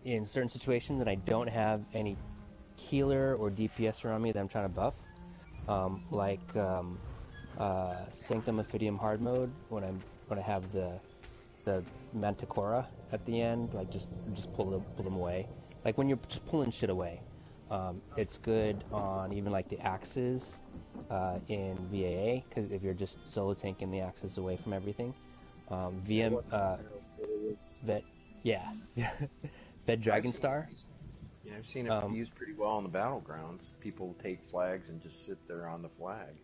in certain situations and I don't have any healer or DPS around me that I'm trying to buff, Sanctum Ophidium hard mode when I have the Manticora at the end, like just pull them away. Like when you're just pulling shit away, it's good on even like the axes in VAA, because if you're just solo tanking the axes away from everything. Vet, yeah, Vet Dragon Star. Yeah, I've seen it used pretty well on the battlegrounds. People take flags and just sit there on the flag.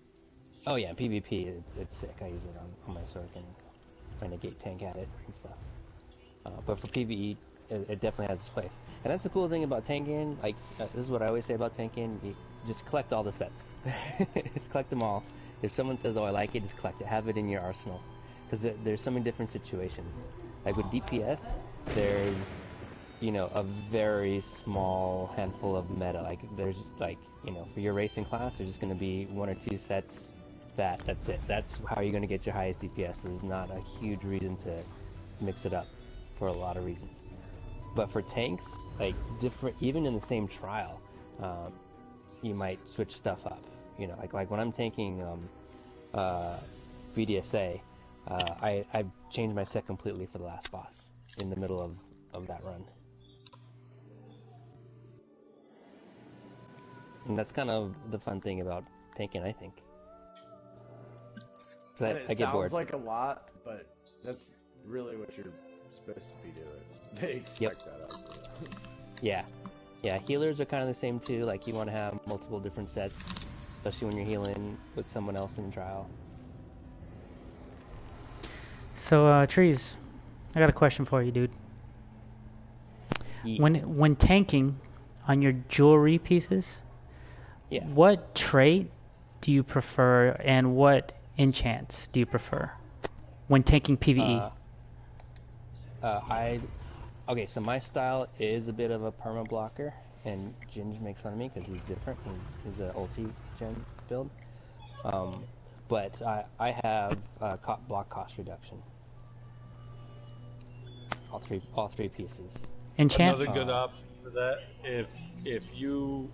Oh yeah, PvP, it's sick. I use it on my sword and trying to gate tank at it and stuff. But for PvE, it definitely has its place. And that's the cool thing about tanking. Like this is what I always say about tanking: you just collect all the sets. Just collect them all. If someone says, "Oh, I like it," just collect it. Have it in your arsenal, because there's so many different situations. Like with DPS, there's a very small handful of meta. Like there's for your racing class, there's just going to be 1 or 2 sets. That's it. That's how you're going to get your highest DPS. There's not a huge reason to mix it up for a lot of reasons. But for tanks, like different, even in the same trial, you might switch stuff up. Like when I'm tanking BDSA, I've changed my set completely for the last boss in the middle of that run. And that's kind of the fun thing about tanking, I think. I get bored. Sounds like a lot, but that's really what you're supposed to be doing. They expect that out of you. Yeah, healers are kind of the same too. Like you want to have multiple different sets, especially when you're healing with someone else in trial. So, Trees, I got a question for you, dude. Yeah. When tanking on your jewelry pieces, what trait do you prefer, and what enchants do you prefer when tanking PvE? Okay, so my style is a bit of a perma blocker, and Ginge makes fun of me because he's different. He's an ulti gen build. But I have block cost reduction. All three pieces. Enchant? Another good option for that, if you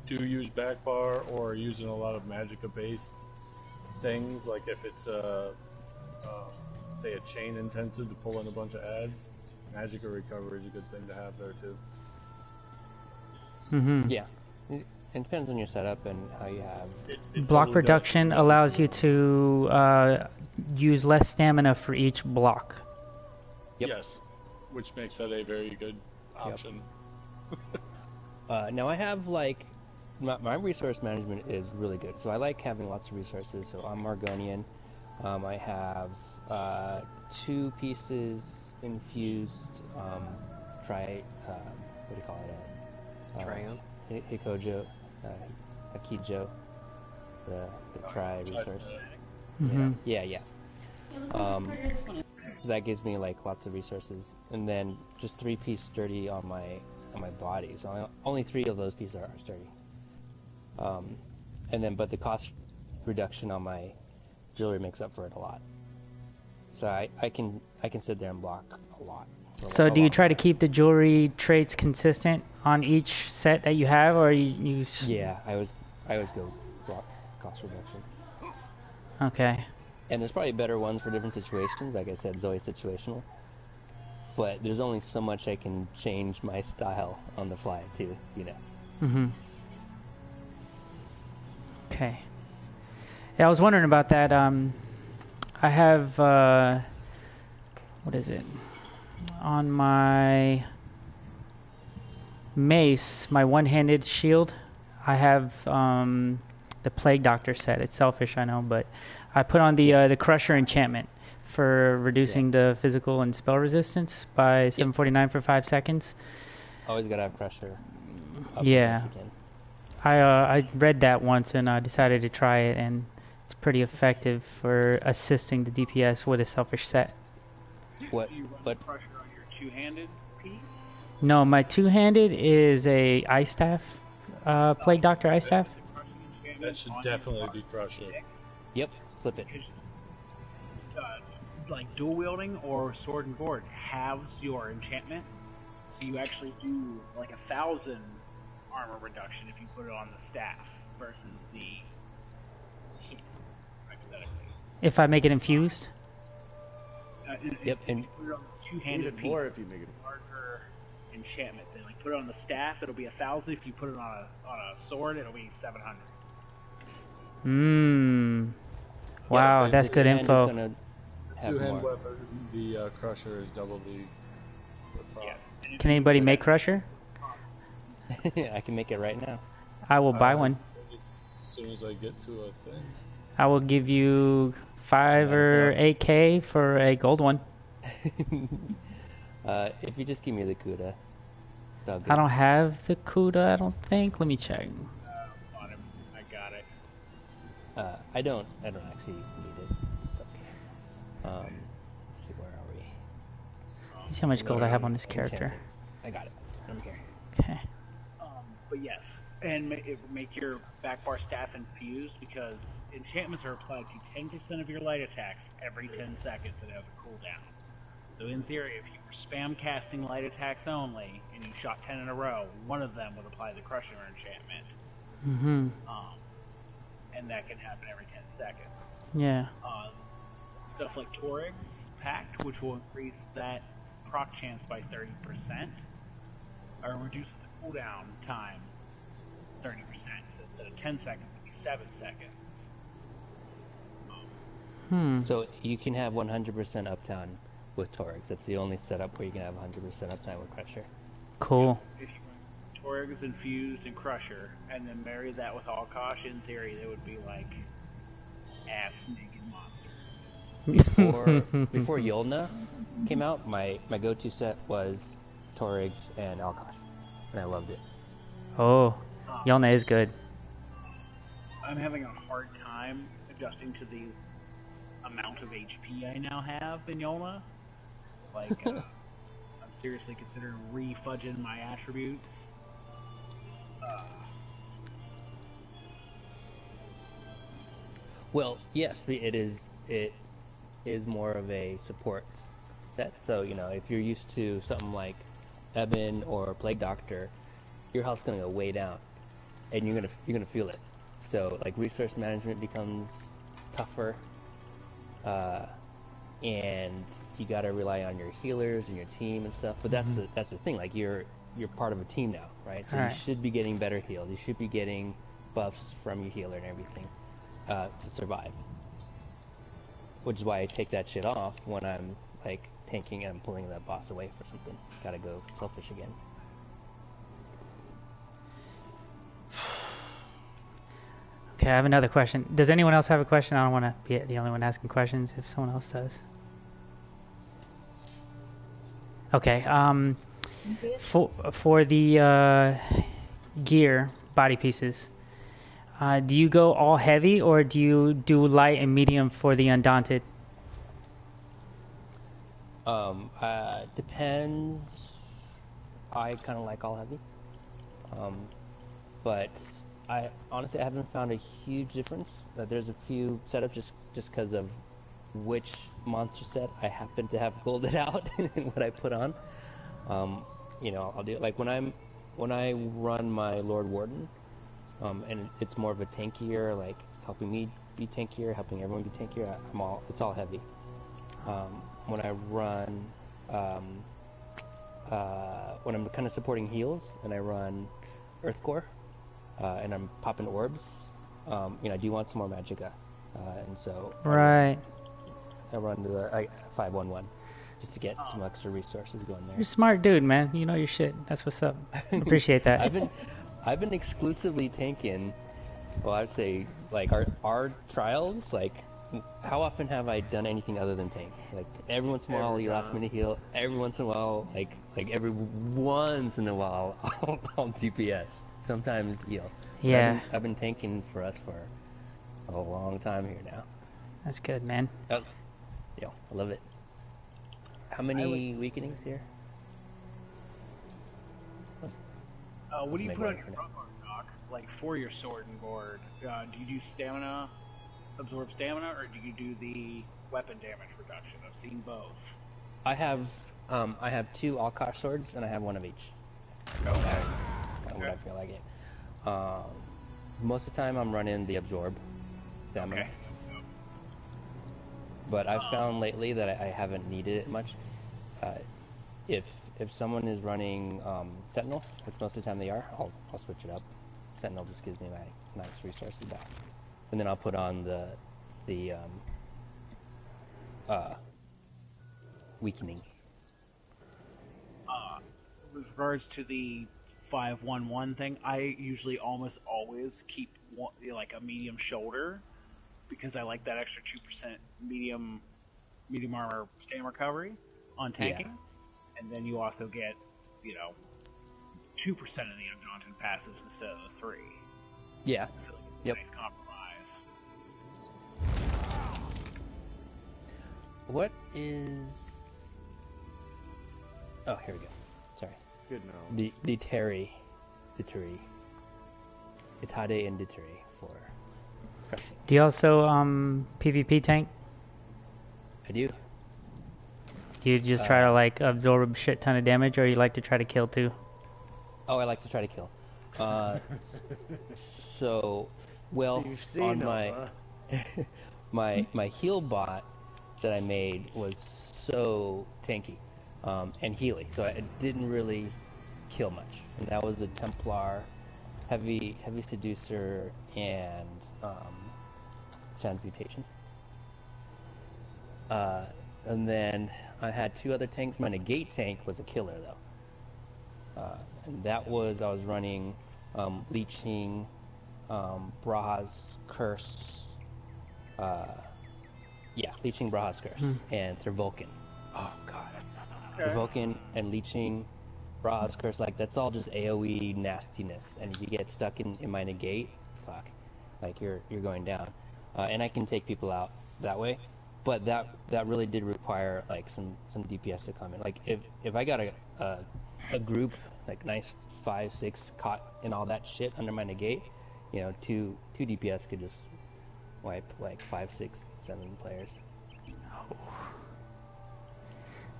do use backbar or are using a lot of magicka based things, like if it's say a chain intensive to pull in a bunch of adds, magicka recovery is a good thing to have there too. Mm-hmm. Yeah, it depends on your setup and how you have. Block totally reduction allows you to use less stamina for each block. Yep. Yes, which makes that a very good option. Yep. Now I have my resource management is really good, so I like having lots of resources. So I'm Margonian. I have 2 pieces infused. What do you call it? Triumph? Hikojo, Akijo, the tri resource. Mm-hmm. Yeah. So that gives me lots of resources, and then just 3-piece sturdy on my body. So only 3 of those pieces are sturdy. And then but the cost reduction on my jewelry makes up for it a lot. So I can sit there and block a lot. So do you try to keep the jewelry traits consistent on each set that you have, or you? Yeah, I always go block cost reduction. Okay. And there's probably better ones for different situations. Like I said, Zoe's situational. But there's only so much I can change my style on the fly too, Mm-hmm. Okay. Yeah, I was wondering about that. I have what is it? On my mace, my one-handed shield, I have the Plague Doctor set. It's selfish, I know, but I put on the Crusher enchantment for reducing the physical and spell resistance by 749 for 5 seconds. Always gotta have Crusher. Yeah. I read that once and I decided to try it, and it's pretty effective for assisting the DPS with a selfish set. What? Do you run Crusher on your 2-handed piece? No, my 2-handed is a Ice Staff, Plague Doctor Ice Staff. That should definitely be Crusher. Yep, flip it. Like dual wielding or sword and board halves your enchantment. So you actually do like 1,000 armor reduction if you put it on the staff versus the sword, hypothetically. If I make it infused? Yep, If and you put it on the two-handed Even piece, more if you make it. larger enchantment. Then like put it on the staff, it'll be 1,000. If you put it on a sword, it'll be 700. Wow, but that's the good two-hand info. Is gonna have Two-hand more. weapon, the crusher is double the prop. Yeah. And if Can you anybody put make that- Crusher? I can make it right now. I will buy one. As soon as I get to a thing. I will give you 5 or 8K for a gold one. If you just give me the Kuda, it's all good. I don't have the Kuda, I don't think. Let me check. on him. I got it. I don't actually need it. It's okay. Let's see, where are we? Let's see how much gold I have on this Enchanting. character. I got it. I'm here. Okay. But yes, and make your back bar staff infused because enchantments are applied to 10% of your light attacks every 10 seconds. It has a cooldown. So in theory, if you were spam casting light attacks only and you shot 10 in a row, one of them would apply the Crusher enchantment. And that can happen every 10 seconds. Yeah. Stuff like Torig's Pact, which will increase that proc chance by 30%, or reduce the cooldown time 30%. So instead of 10 seconds, it'll be 7 seconds. So you can have 100% uptime with Torix. That's the only setup where you can have 100% uptime with Crusher. Cool. If you run Torig's infused and Crusher, and then marry that with Alkosh, in theory, they would be like ass naked monsters. Before Yolna came out, my go-to set was Torix and Alkosh, and I loved it. Oh, Yelna is good. I'm having a hard time adjusting to the amount of HP I now have in Yolna. Like, I'm seriously considering refudging my attributes. Well, yes, it is. It is more of a support set. So if you're used to something like Eben or Plague Doctor, your health's gonna go way down, and you're gonna feel it. So like resource management becomes tougher, and you gotta rely on your healers and your team and stuff. But that's the thing. Like you're part of a team now, right? So Right. you should be getting better healed. You should be getting buffs from your healer and everything to survive. Which is why I take that shit off when I'm like tanking and I'm pulling that boss away for something. Gotta go selfish again. Okay, I have another question. Does anyone else have a question? I don't want to be the only one asking questions if someone else does. Okay, for the gear, body pieces, do you go all heavy or do you do light and medium for the Undaunted? Depends. I kind of like all heavy. But I honestly haven't found a huge difference. There's a few setups just because of which monster set I happen to have golded out and what I put on. I'll do it like when I run my Lord Warden, and it's more of a tankier, like helping me be tankier, helping everyone be tankier. It's all heavy. When I run, when I'm kind of supporting heals and I run Earth Core, and I'm popping orbs, I do want some more Magicka, and so Right. I run to the 511 just to get some extra resources going there. You're a smart dude, man. You know your shit. That's what's up. Appreciate that. I've been exclusively tanking. Well, I'd say like our trials. Like, how often have I done anything other than tank? Like every once in a while, you last minute heal. Every once in a while, like every once in a while, I'll DPS. Sometimes heal. Yeah. I've been tanking for us for a long time here now. That's good, man. Oh, yeah, I love it. How many weakenings here? What do you put on your front bar, Doc? Like for your sword and board, do you do stamina, absorb stamina, or do you do the weapon damage reduction? I've seen both. I have I have 2 Alkosh swords, and I have 1 of each. Okay. When I feel like it. Most of the time, I'm running the absorb stamina. Okay. But I've found lately that I haven't needed it much. If someone is running Sentinel, which most of the time they are, I'll switch it up. Sentinel just gives me my nice resources back, and then I'll put on the weakening. With regards to the 5-1-1 thing, I usually almost always keep like a medium shoulder because I like that extra 2% medium armor stam recovery on tanking, and then you also get 2% of the undaunted passives instead of the 3. Yeah. I feel like it's a nice compromise. What is? Oh, here we go. Sorry. Good no. Diteri, Itade and Diteri for. Do you also PvP tank? I do. Do you just try to like absorb a shit ton of damage, or you like to try to kill too? Oh, I like to try to kill. So, well, on my heal bot that I made was so tanky and healy, so it didn't really kill much. And that was the Templar, heavy seducer, and transmutation. And then I had 2 other tanks. My negate tank was a killer though, and that was I was running leeching, Braha's curse. Leeching Braha's curse and Thurvulcan. Oh god, Thurvulcan and leeching Braha's curse, like that's all just AOE nastiness, and if you get stuck in my negate, fuck, like you're going down. And I can take people out that way, but that really did require like some DPS to come in. Like if I got a group like nice 5-6 caught in all that shit under my negate, 2 DPS could just wipe like 5, 6, 7 players.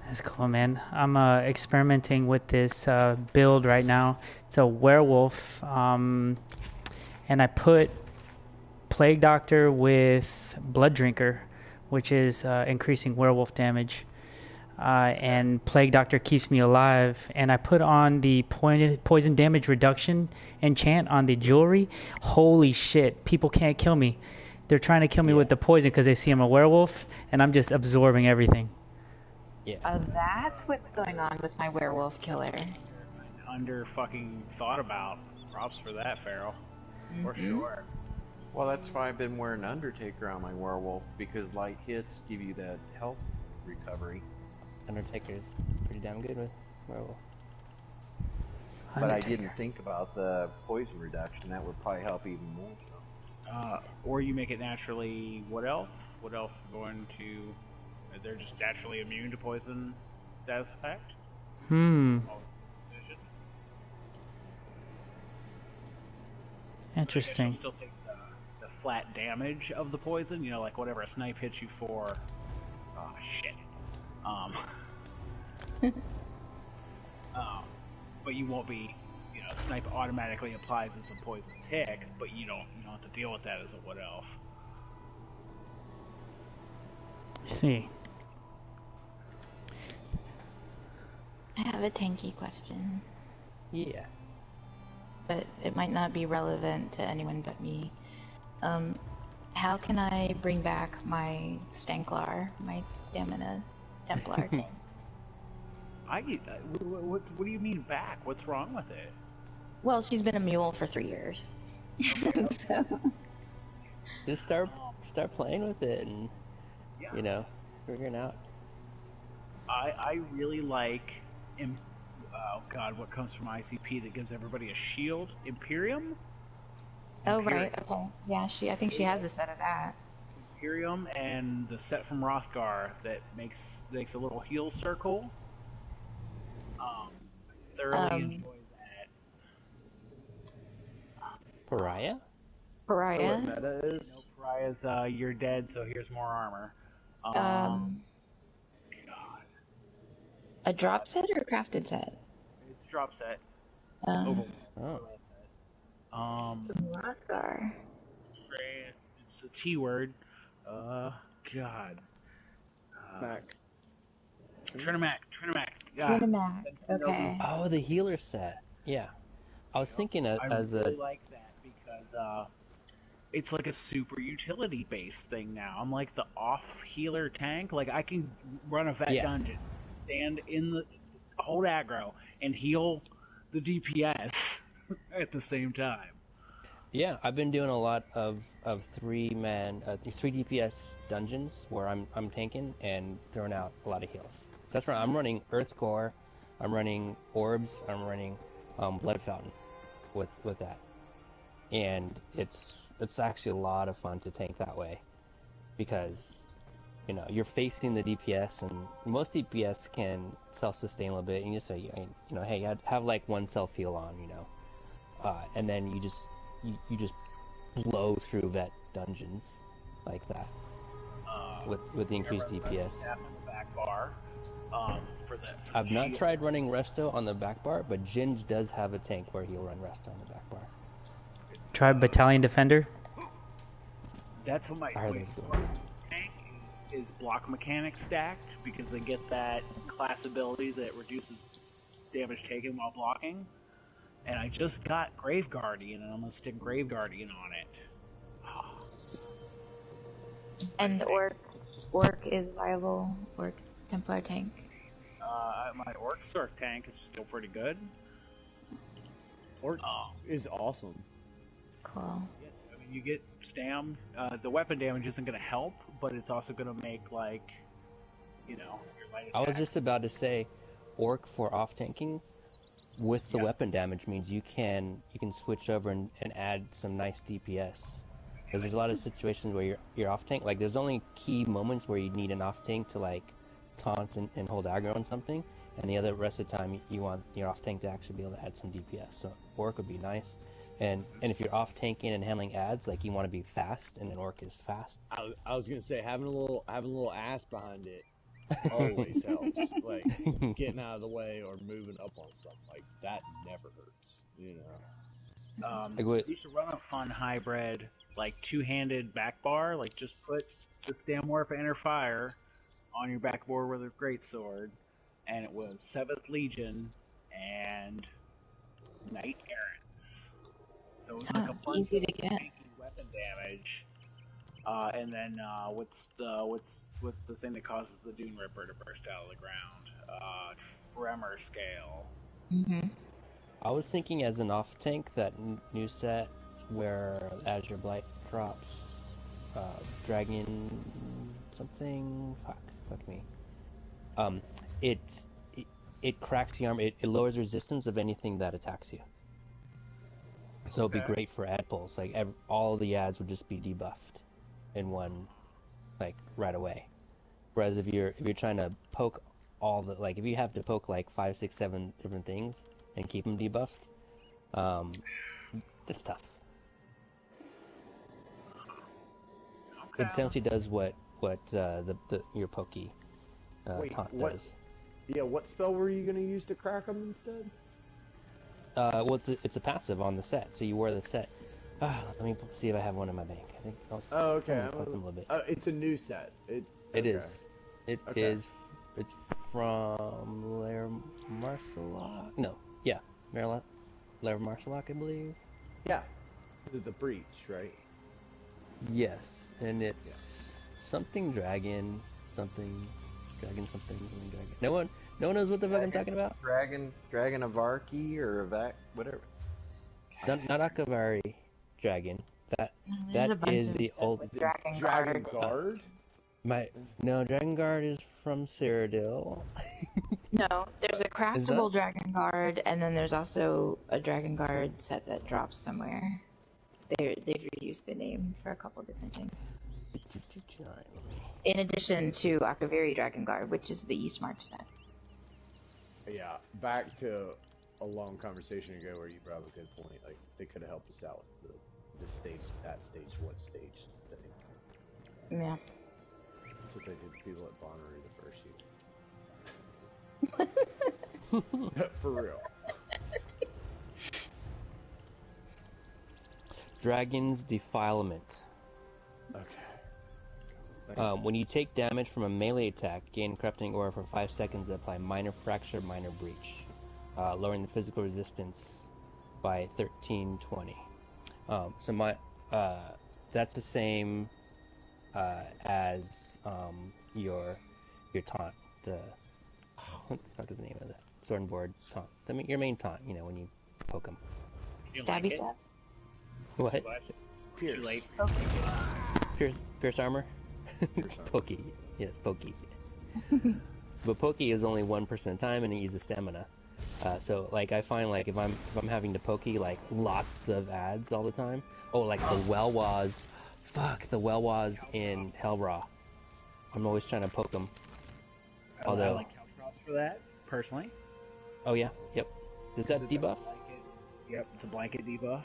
That's cool, man. I'm experimenting with this build right now. It's a werewolf, and I put Plague Doctor with Blood Drinker, which is increasing werewolf damage. And Plague Doctor keeps me alive. And I put on the poison damage reduction enchant on the jewelry. Holy shit, people can't kill me. They're trying to kill me with the poison because they see I'm a werewolf, and I'm just absorbing everything. Yeah. That's what's going on with my werewolf killer. Under fucking thought about. Props for that, Farrell. For sure. Well, that's why I've been wearing Undertaker on my werewolf, because light hits give you that health recovery. Undertaker's pretty damn good with werewolf. But I didn't think about the poison reduction. That would probably help even more. Or you make it naturally. What else? What else is going to? They're just naturally immune to poison status effect. Interesting. Still take the flat damage of the poison. Like whatever a snipe hits you for. Oh shit. But you won't be. Snipe automatically applies as a poison tick, but you don't have to deal with that as a what elf. I see. I have a tanky question. Yeah. But it might not be relevant to anyone but me. How can I bring back my Stanklar, my stamina Templar tank? What do you mean back? What's wrong with it? Well, she's been a mule for 3 years. So. Just start playing with it and figuring out. I really like what comes from ICP that gives everybody a shield? Imperium? Oh right, okay. Yeah, I think she has a set of that. Imperium and the set from Rothgar that makes a little heal circle. Thoroughly enjoy that. Pariah? Pariah? Pariah's you're dead, so here's more armor. God. A drop set or a crafted set? It's a drop set. Um, Overland set. Rothgar. It's a T word. God. Mac. Trinamac. Trinamac. Okay. Oh, the healer set. Yeah. I was thinking I as really a... like that because it's like a super utility based thing now. I'm like the off healer tank. Like I can run a vet dungeon, stand in the hold aggro, and heal the DPS at the same time. Yeah, I've been doing a lot of 3 DPS dungeons where I'm tanking and throwing out a lot of heals. So that's right. I'm running Earth Core, I'm running Orbs, I'm running Blood Fountain with that, and it's actually a lot of fun to tank that way because you're facing the DPS, and most DPS can self-sustain a little bit, and you say hey, I'd have like 1 self heal on, and then you just blow through vet dungeons like that with the increased DPS. Back bar, for I've not tried running Resto on the back bar, but Ginge does have a tank where he'll run Resto on the back bar. Try Battalion Defender. That's what my tank is block mechanic stacked because they get that class ability that reduces damage taken while blocking. And I just got Grave Guardian, and I'm gonna stick Grave Guardian on it. And Orc is viable. Orc Templar tank. My Orc Circ tank is still pretty good. Orc is awesome. Cool. Yeah, I mean, you get stam. The weapon damage isn't gonna help, but it's also gonna make your light attack. I was just about to say, Orc for off tanking with the weapon damage means you can switch over and add some nice DPS. Because there's a lot of situations where you're off tank. Like there's only key moments where you need an off tank to like taunt and hold aggro on something, and the other rest of the time you want your off tank to actually be able to add some DPS. So Orc would be nice. And if you're off tanking and handling ads, like you want to be fast, and an Orc is fast. I was gonna say having a little ass behind it always helps. Like getting out of the way or moving up on something like that never hurts. You should run a fun hybrid, like 2-handed back bar. Like just put the Stam Warp Inner Fire on your backboard with a greatsword, and it was 7th Legion and Knight Errants. So it was like a bunch easy of to get. weapon damage. And then what's the thing that causes the Dune Ripper to burst out of the ground? Tremor Scale. Mm-hmm. I was thinking as an off tank, that new set where Azure Blight drops Dragon something. Fuck me. It cracks the armor. It lowers resistance of anything that attacks you. So it'd be great for ad pulls. Like all the ads would just be debuffed in one, like right away. Whereas if you're trying to poke all the, like if you have to poke like 5, 6, 7 different things and keep them debuffed, that's tough. It essentially does what your pokey taunt does. Yeah, what spell were you gonna use to crack them instead? Well, it's a passive on the set, so you wear the set. Let me see if I have one in my bank. I think I'll okay. put them a little bit. It's a new set. It is. It's from Lair Marcelok. No, yeah, Lair Marcelok, I believe. Yeah, the breach, right? Yes, and it's something dragon. No one knows what the fuck I'm talking about. Dragon of Arki or Avac, whatever. Not Akavari dragon. That is the old Dragon Guard. Dragon Guard is from Cyrodiil. No, there's a craftable Dragon Guard, and then there's also a Dragon Guard set that drops somewhere. They've reused the name for a couple different things. In addition to Akaviri Dragon Guard, which is the East March set. Yeah, back to a long conversation ago where you brought up a good point. Like they could have helped us out with the stage, what stage thing. Yeah. That's what they did to people at Bonnery the first year. For real. Dragon's Defilement. Okay. When you take damage from a melee attack, gain corrupting aura for 5 seconds that apply minor fracture, minor breach, lowering the physical resistance by 1320. So my that's the same as your taunt. What the fuck is the name of that? Sword and board taunt. Your main taunt. You know, when you poke them. Stabby stabs. What? Pierce. Too late. Okay. Pierce armor. Pokey. Yes, pokey. But pokey is only 1% of time, and it uses stamina. So like I find like if I'm having to pokey like lots of ads all the time. Oh, like the Welwas. Fuck the Welwas in Hellraw. I'm always trying to poke them. I like Caltrops for that, personally. Oh yeah, yep. Does that debuff? Yep, it's a blanket debuff.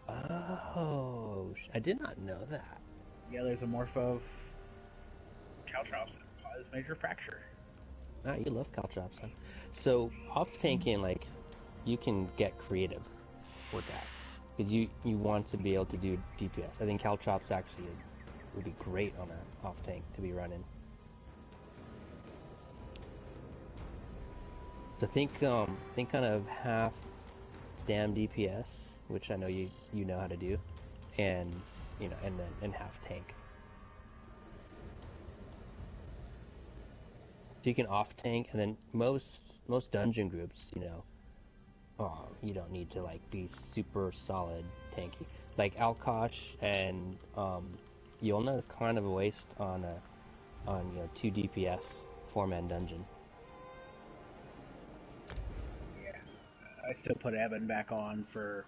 Oh, I did not know that. Yeah, there's a morph of Caltrops that cause major fracture. Ah, you love Caltrops, huh? So off tanking, like, you can get creative with that because you want to be able to do DPS. I think Caltrops actually would be great on a off tank to be running. So think kind of half stam DPS, which I know you know how to do, and and half tank. So you can off tank, and then most dungeon groups, you don't need to like be super solid tanky. Like Alkosh and Yolna is kind of a waste on 2 DPS 4-man dungeon. Yeah, I still put Evan back on for.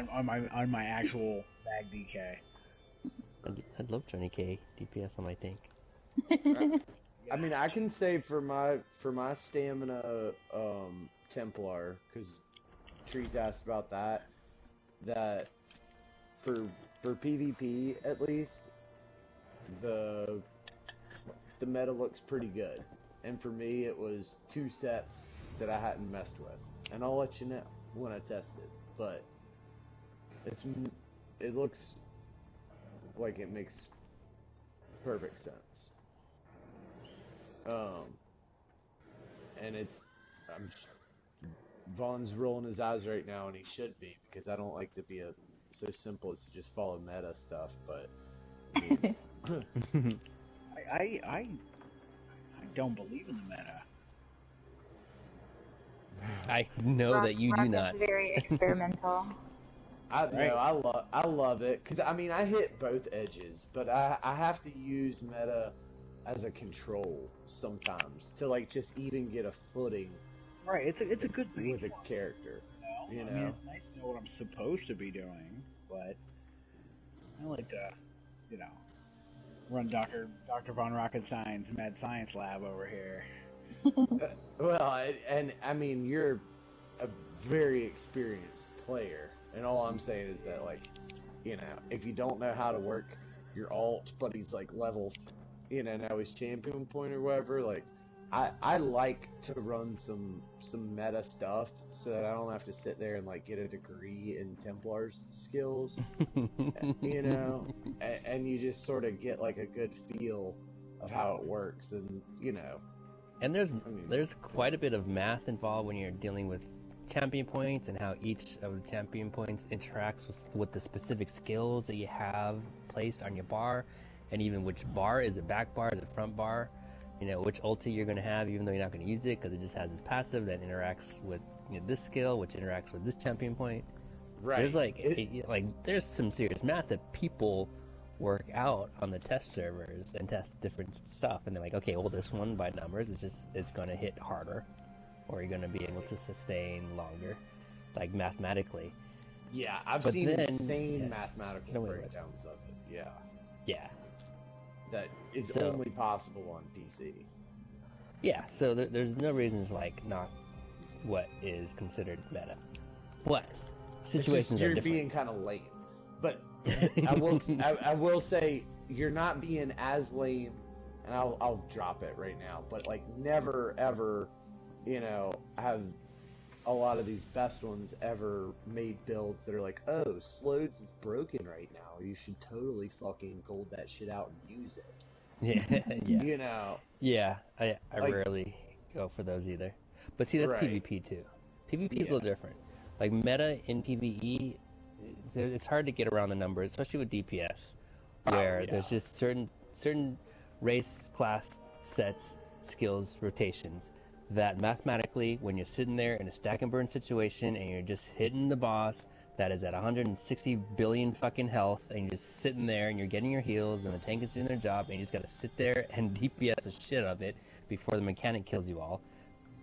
On my actual bag DK. I'd love 20k DPS on my tank. I mean, I can say for my stamina Templar, because Trees asked about that for PvP at least, the meta looks pretty good. And for me, it was 2 sets that I hadn't messed with, and I'll let you know when I test it. But it looks like it makes perfect sense. And Vaughn's rolling his eyes right now, and he should be, because I don't like to be so simple as to just follow meta stuff, but I mean, I don't believe in the meta. I know that you do not. Rock is very experimental. I love it, because I mean, I hit both edges, but I have to use meta as a control sometimes to like just even get a footing. Right, it's a good with a character. I mean, it's nice to know what I'm supposed to be doing, but I like to, you know, run Dr. Von Rockenstein's mad science lab over here. Well, and I mean, you're a very experienced player, and all I'm saying is that, like, you know, if you don't know how to work your alt, but he's like level, you know, now he's champion point or whatever. Like, I like to run some meta stuff so that I don't have to sit there and like get a degree in Templar's skills, you know, and you just sort of get like a good feel of how it works, and you know. And there's quite a bit of math involved when you're dealing with champion points and how each of the champion points interacts with the specific skills that you have placed on your bar, and even which bar is a back bar, is a front bar, you know, which ulti you're going to have even though you're not going to use it because it just has this passive that interacts with, you know, this skill, which interacts with this champion point. Right. There's like there's some serious math that people work out on the test servers and test different stuff, and they're like, okay, well, this one by numbers it's going to hit harder, or you're going to be able to sustain longer, like mathematically. Yeah, I've seen insane mathematical breakdowns of it. Yeah. Yeah. That is only possible on PC. Yeah, so there's no reason to like not what is considered meta. But situations are different. You're being kind of lame. But I will say you're not being as lame, and I'll drop it right now. But like, never ever, you know, have a lot of these best ones ever made builds that are like, oh, Slodes is broken right now. You should totally fucking gold that shit out and use it. Yeah. You know. Yeah, I like, rarely go for those either. But see, that's PvP too. PvP is a little different. Like meta in PvE, it's hard to get around the numbers, especially with DPS, where there's just certain race, class, sets, skills, rotations that mathematically, when you're sitting there in a stack and burn situation and you're just hitting the boss that is at 160 billion fucking health, and you're just sitting there and you're getting your heals and the tank is doing their job and you just gotta sit there and DPS the shit of it before the mechanic kills you all.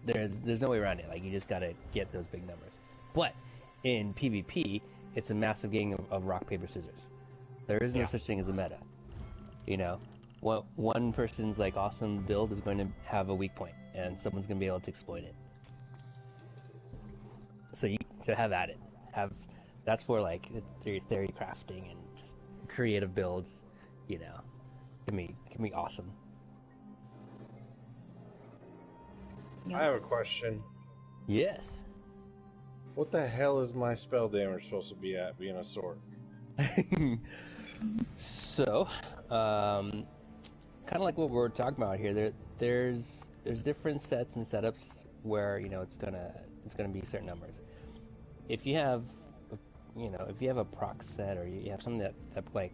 There's no way around it. Like, you just gotta get those big numbers. But in PvP, it's a massive game of rock, paper, scissors. There is no such thing as a meta. You know, one person's like awesome build is going to have a weak point, and someone's going to be able to exploit it. So have at it. That's for like theory crafting and just creative builds. You know, can be awesome. I have a question. Yes. What the hell is my spell damage supposed to be at being a sword? So, kind of like what we're talking about here. There's different sets and setups where, you know, it's gonna be certain numbers. If you have, you know, if you have a proc set, or you have something that like,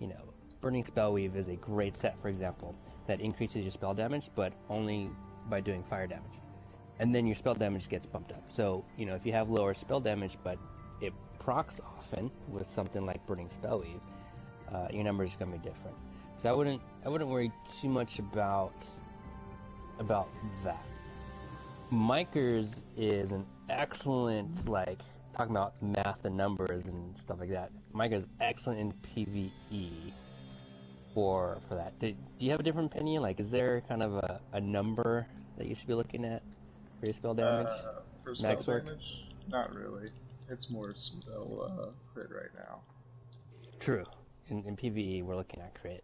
you know, Burning Spell Weave is a great set, for example, that increases your spell damage, but only by doing fire damage. And then your spell damage gets bumped up. So, you know, if you have lower spell damage, but it procs often with something like Burning Spell Weave, your numbers are gonna be different. So I wouldn't worry too much about that. Micers is an excellent, like, talking about math and numbers and stuff like that. Micers is excellent in PvE for that. Do you have a different opinion? Like, is there kind of a number that you should be looking at for your spell damage? For spell damage? Not really. It's more spell crit right now. True. In PvE, we're looking at crit.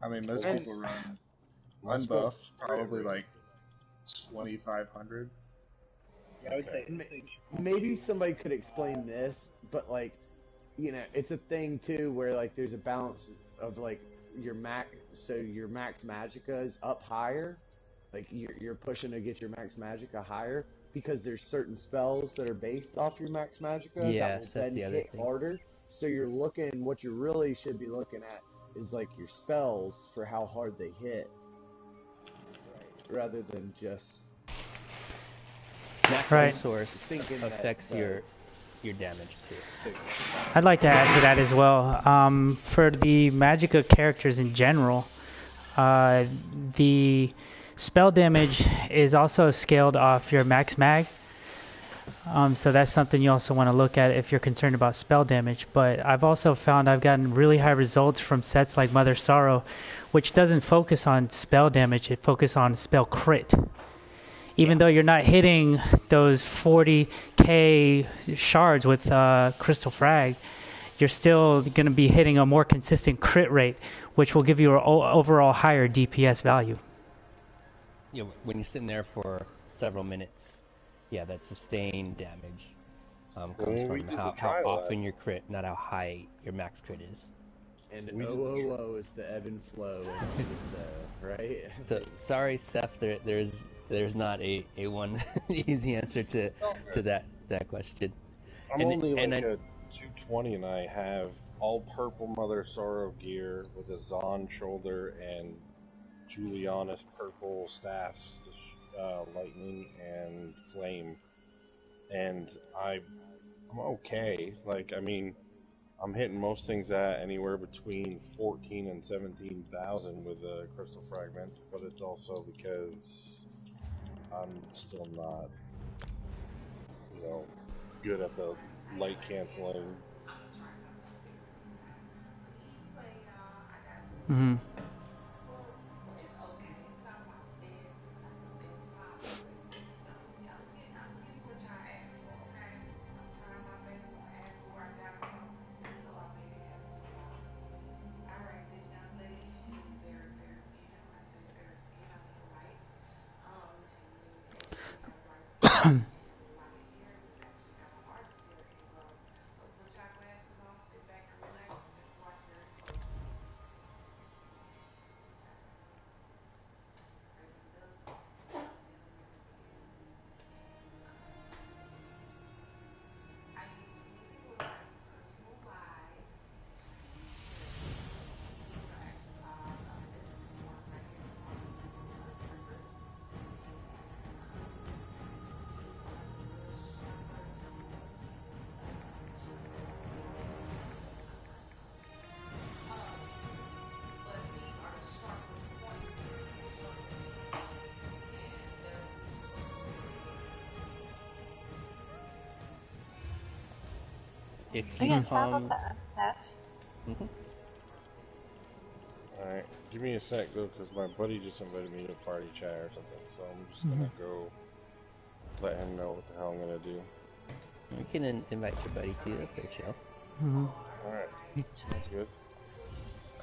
I mean, most people run one buff, probably like 2,500. Yeah, I would say maybe somebody could explain this, but like, you know, it's a thing too where like there's a balance of like your max, so your max magicka is up higher, like you're pushing to get your max magicka higher because there's certain spells that are based off your max magicka that will then hit harder. So what you really should be looking at is like your spells for how hard they hit, rather than just natural source affects your damage too. I'd like to add to that as well. For the Magicka characters in general, the spell damage is also scaled off your max mag. So that's something you also want to look at if you're concerned about spell damage. But I've also found I've gotten really high results from sets like Mother Sorrow, which doesn't focus on spell damage, it focuses on spell crit. Even though you're not hitting those 40k shards with Crystal Frag, you're still going to be hitting a more consistent crit rate, which will give you an overall higher DPS value. You know, when you're sitting there for several minutes, yeah, that sustained damage comes from how often you crit, not how high your max crit is. And OOO is the ebb and flow, right? So sorry, Seth. There's not a one easy answer to that question. I'm only like a 220, and I have all purple Mother Sorrow gear with a Zon shoulder and Juliana's purple staffs, lightning and flame, and I'm okay. Like, I mean, I'm hitting most things at anywhere between 14 and 17,000 with the crystal fragments, but it's also because I'm still not, good at the light canceling. Mm-hmm. If We you can travel to Seth. Alright, give me a sec though, because my buddy just invited me to party chat or something, so I'm just gonna go let him know what the hell I'm gonna do. You can invite your buddy too, that's pretty chill. Alright, sounds good.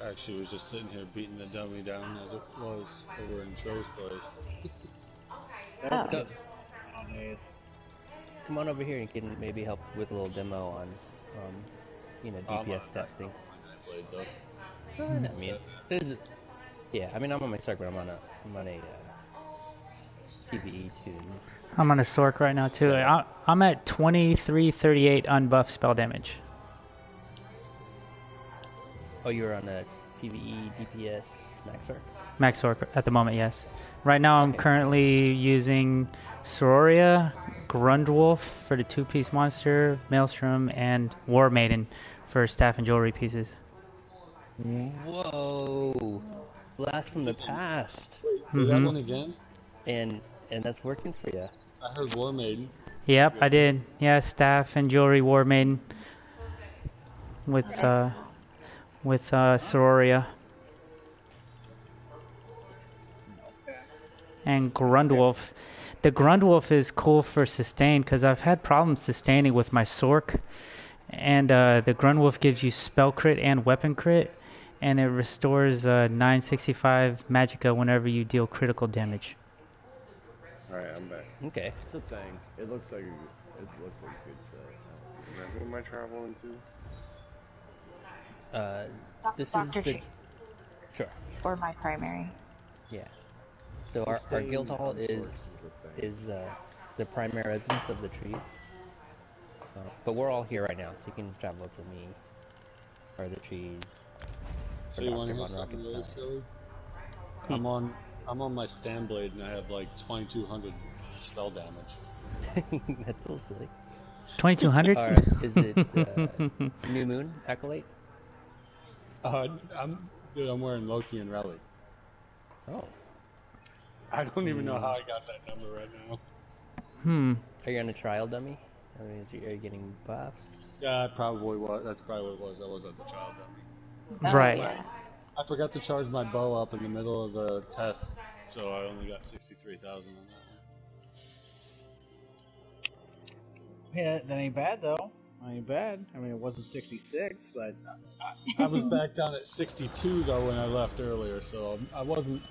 I actually was just sitting here beating the dummy down as it was over in Tro's place. Oh. Come on over here and can maybe help with a little demo on, DPS testing. I mean, yeah, I mean, I'm on my Sork, but I'm on a PvE too. I'm on a Sork right now too. I'm at 2338 unbuffed spell damage. Oh, you're on a PvE DPS Max Sork? Max Sork at the moment, yes. Right now I'm currently using Sororia, Grundwolf for the 2-piece monster, Maelstrom, and War Maiden for staff and jewelry pieces. Whoa! Blast from the past! Wait, that one again? And that's working for you. I heard War Maiden. Yep, I did. Yeah, staff and jewelry War Maiden with Sororia. And Grundwolf. The Grundwolf is cool for sustain because I've had problems sustaining with my Sork. And the Grundwolf gives you spell crit and weapon crit. And it restores 965 magicka whenever you deal critical damage. Alright, I'm back. Okay. It's a thing. It looks like a good set. Who am I traveling to? This Dr. is the... Trees. Sure. For my primary. Yeah. So our guild hall is the primary residence of the trees. But we're all here right now, so you can travel to me or the trees. So you want to hear something really silly? I'm on my stand blade and I have like 2200 spell damage. That's so silly. 2200? Is it New Moon Acolyte? I'm wearing Loki and Relic. Oh. I don't even know how I got that number right now. Are you on a trial dummy? Are you getting buffs? Yeah, it probably was. That's probably what it was. That wasn't the child dummy. Oh, Right. yeah. I forgot to charge my bow up in the middle of the test, so I only got 63,000 on that one. Yeah, that ain't bad though. Ain't bad. I mean, it wasn't 66, but I was back down at 62 though when I left earlier, so I wasn't,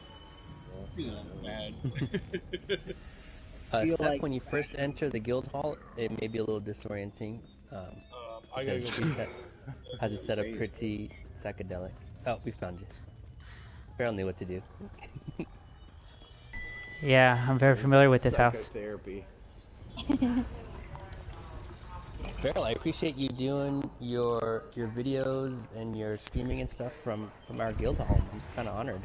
mad. Seth, like- when you first enter the guild hall, it may be a little disorienting. I gotta go. Has it set up pretty psychedelic. Oh, we found you. Farrell knew what to do. Yeah, I'm very familiar with this house. Psychotherapy. Farrell, I appreciate you doing your videos and your streaming and stuff from our guild hall. I'm kind of honored.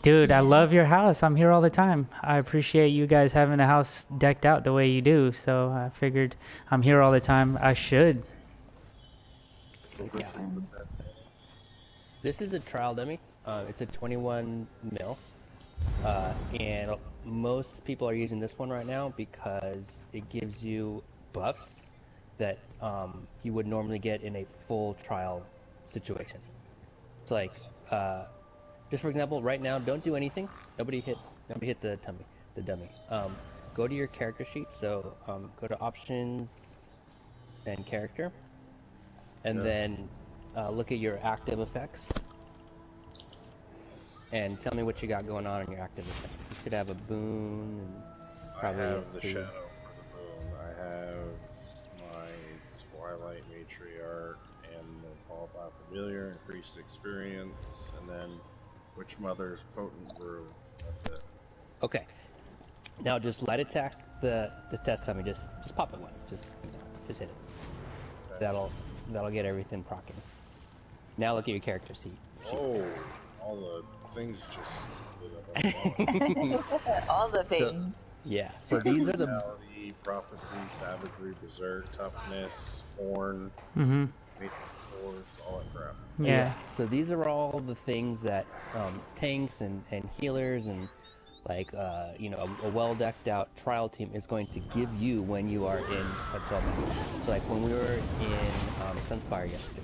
Dude, I love your house. I'm here all the time. I appreciate you guys having a house decked out the way you do. So I figured I'm here all the time. I should. Yeah. This is a trial dummy. It's a 21 mil. And most people are using this one right now because it gives you buffs that you would normally get in a full trial situation. It's like, just for example, right now, don't do anything. Nobody hit the dummy. Go to your character sheet. So go to options and character, and then look at your active effects. And tell me what you got going on in your active effects. You should have a boon and probably I have the shadow for the boon. I have my Twilight Matriarch and the Qualified Familiar, increased experience, and then Witch Mother's Potent Brew. That's it. Okay. Now just light attack the test dummy. Just pop it once. Just hit it. Okay. That'll get everything procking. Now look at your character sheet. Oh, all the things just lit up. All the things. So these are the Reality, Prophecy, Savagery, Berserk, Toughness, Horn, Mm-hmm. Force, all that crap. Yeah. So these are all the things that tanks and healers and like a well decked out trial team is going to give you when you are in a 12-man. So like when we were in Sunspire yesterday,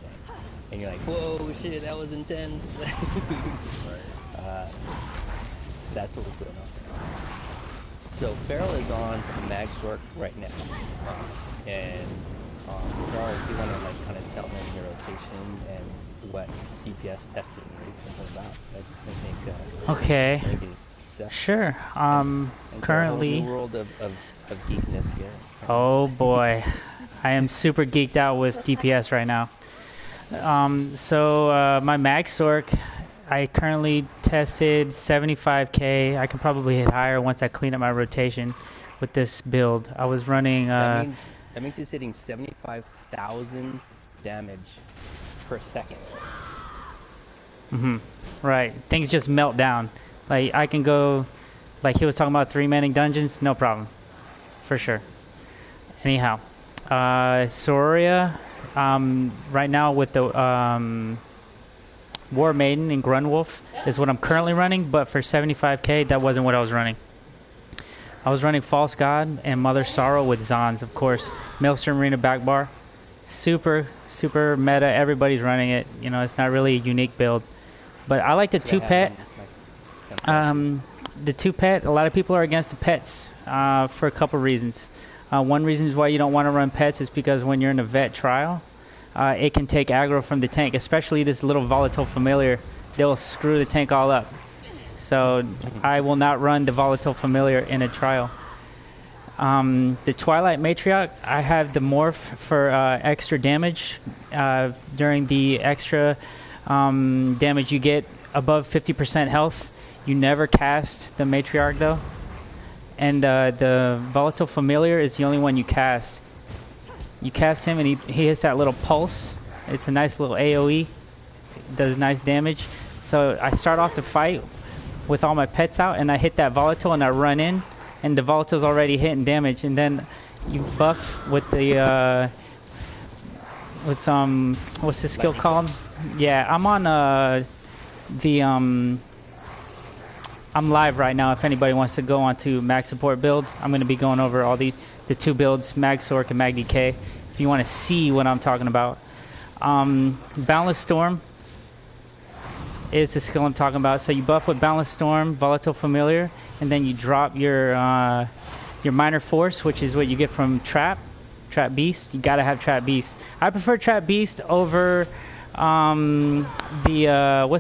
and you're like, whoa, shit, that was intense. That's what was going on. So Farrell is on Mag's work right now, and Charles, do you want to like kind of tell him your rotation and what DPS testing is something about? I think. Okay. Maybe Seth. Sure. And Currently. a whole new world of geekness here. Oh boy, I am super geeked out with DPS right now. My max orc, I currently tested 75k. I can probably hit higher once I clean up my rotation with this build. I was running. That means he's hitting 75,000 damage per second. Right. Things just melt down. Like I can go, like he was talking about 3-manning dungeons, no problem, for sure. Anyhow, Soria. Right now with the War Maiden and Grunwolf is what I'm currently running, but for 75k, that wasn't what I was running. I was running False God and Mother Sorrow with Zons, of course. Maelstrom Arena back bar. Super meta. Everybody's running it. You know, it's not really a unique build. But I like the 2-pet. The 2-pet, a lot of people are against the pets for a couple reasons. One reason is why you don't want to run pets is because when you're in a vet trial, it can take aggro from the tank, especially this little volatile familiar. They'll screw the tank all up. So I will not run the volatile familiar in a trial. The Twilight Matriarch, I have the morph for extra damage. During the extra damage you get above 50% health, you never cast the Matriarch though. And the Volatile Familiar is the only one you cast. You cast him and he hits that little pulse. It's a nice little AoE. It does nice damage. So I start off the fight with all my pets out and I hit that Volatile and I run in. And the Volatile's already hitting damage. And then you buff with the... what's this skill called? Yeah, I'm on I'm live right now if anybody wants to go on to max support build. I'm going to be going over all these. the two builds, Mag Sork and Mag DK, if you want to see what I'm talking about. Boundless Storm is the skill I'm talking about. So you buff with Boundless Storm, Volatile Familiar, and then you drop your Minor Force, which is what you get from Trap Beast. You gotta have Trap Beast. I prefer Trap Beast over what's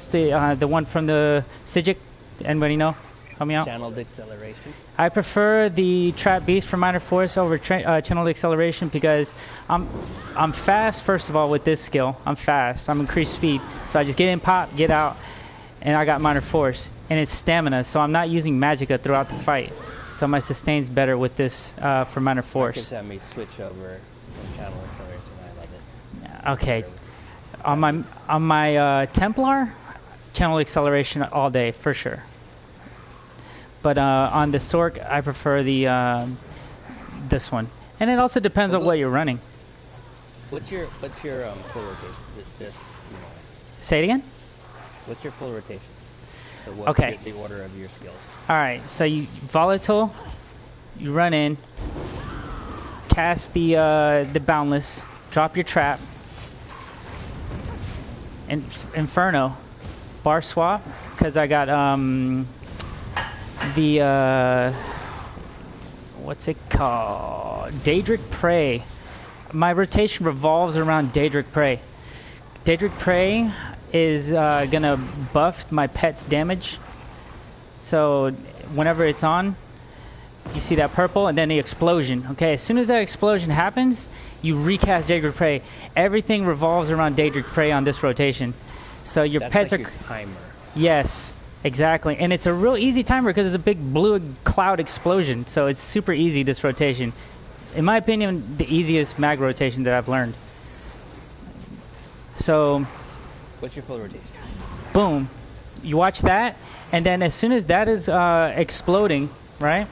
the one from the Sijic? Anybody know? Help me out. Channeled Acceleration. I prefer the Trap Beast for Minor Force over Channeled Acceleration because I'm fast, first of all, with this skill. I'm fast. I'm increased speed. So I just get in, pop, get out, and I got Minor Force. And it's stamina, so I'm not using Magicka throughout the fight. So my sustain's better with this for Minor Force. Marcus had me switch over from Channel Acceleration. I love it. Yeah, okay. On my Templar, Channel Acceleration all day, for sure. But on the Sork, I prefer the this one, and it also depends on what you're running. What's your full rotation? Just, you know. Say it again. What's your full rotation? So Okay. The order of your skills. All right. So you volatile, you run in, cast the boundless, drop your trap, and Inferno, bar swap, because I got the what's it called? Daedric Prey. My rotation revolves around Daedric Prey. Daedric Prey is gonna buff my pet's damage. So whenever it's on, you see that purple and then the explosion. Okay, as soon as that explosion happens, you recast Daedric Prey. Everything revolves around Daedric Prey on this rotation. So your pets like are your timer. Yes. Exactly, and it's a real easy timer because it's a big blue cloud explosion, so it's super easy, this rotation. In my opinion, the easiest mag rotation that I've learned. So, what's your full rotation? Boom. You watch that, and then as soon as that is exploding, right?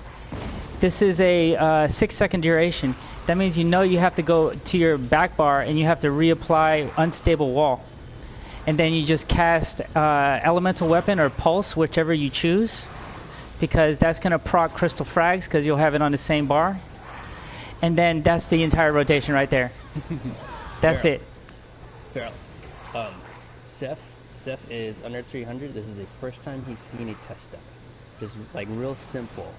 This is a 6-second duration. That means you have to go to your back bar and you have to reapply Unstable Wall. And then you just cast Elemental Weapon or Pulse, whichever you choose, because that's going to proc Crystal Frags because you'll have it on the same bar. And then that's the entire rotation right there. That's it. Fair. Seth is under 300. This is the first time he's seen a test up. Just like real simple.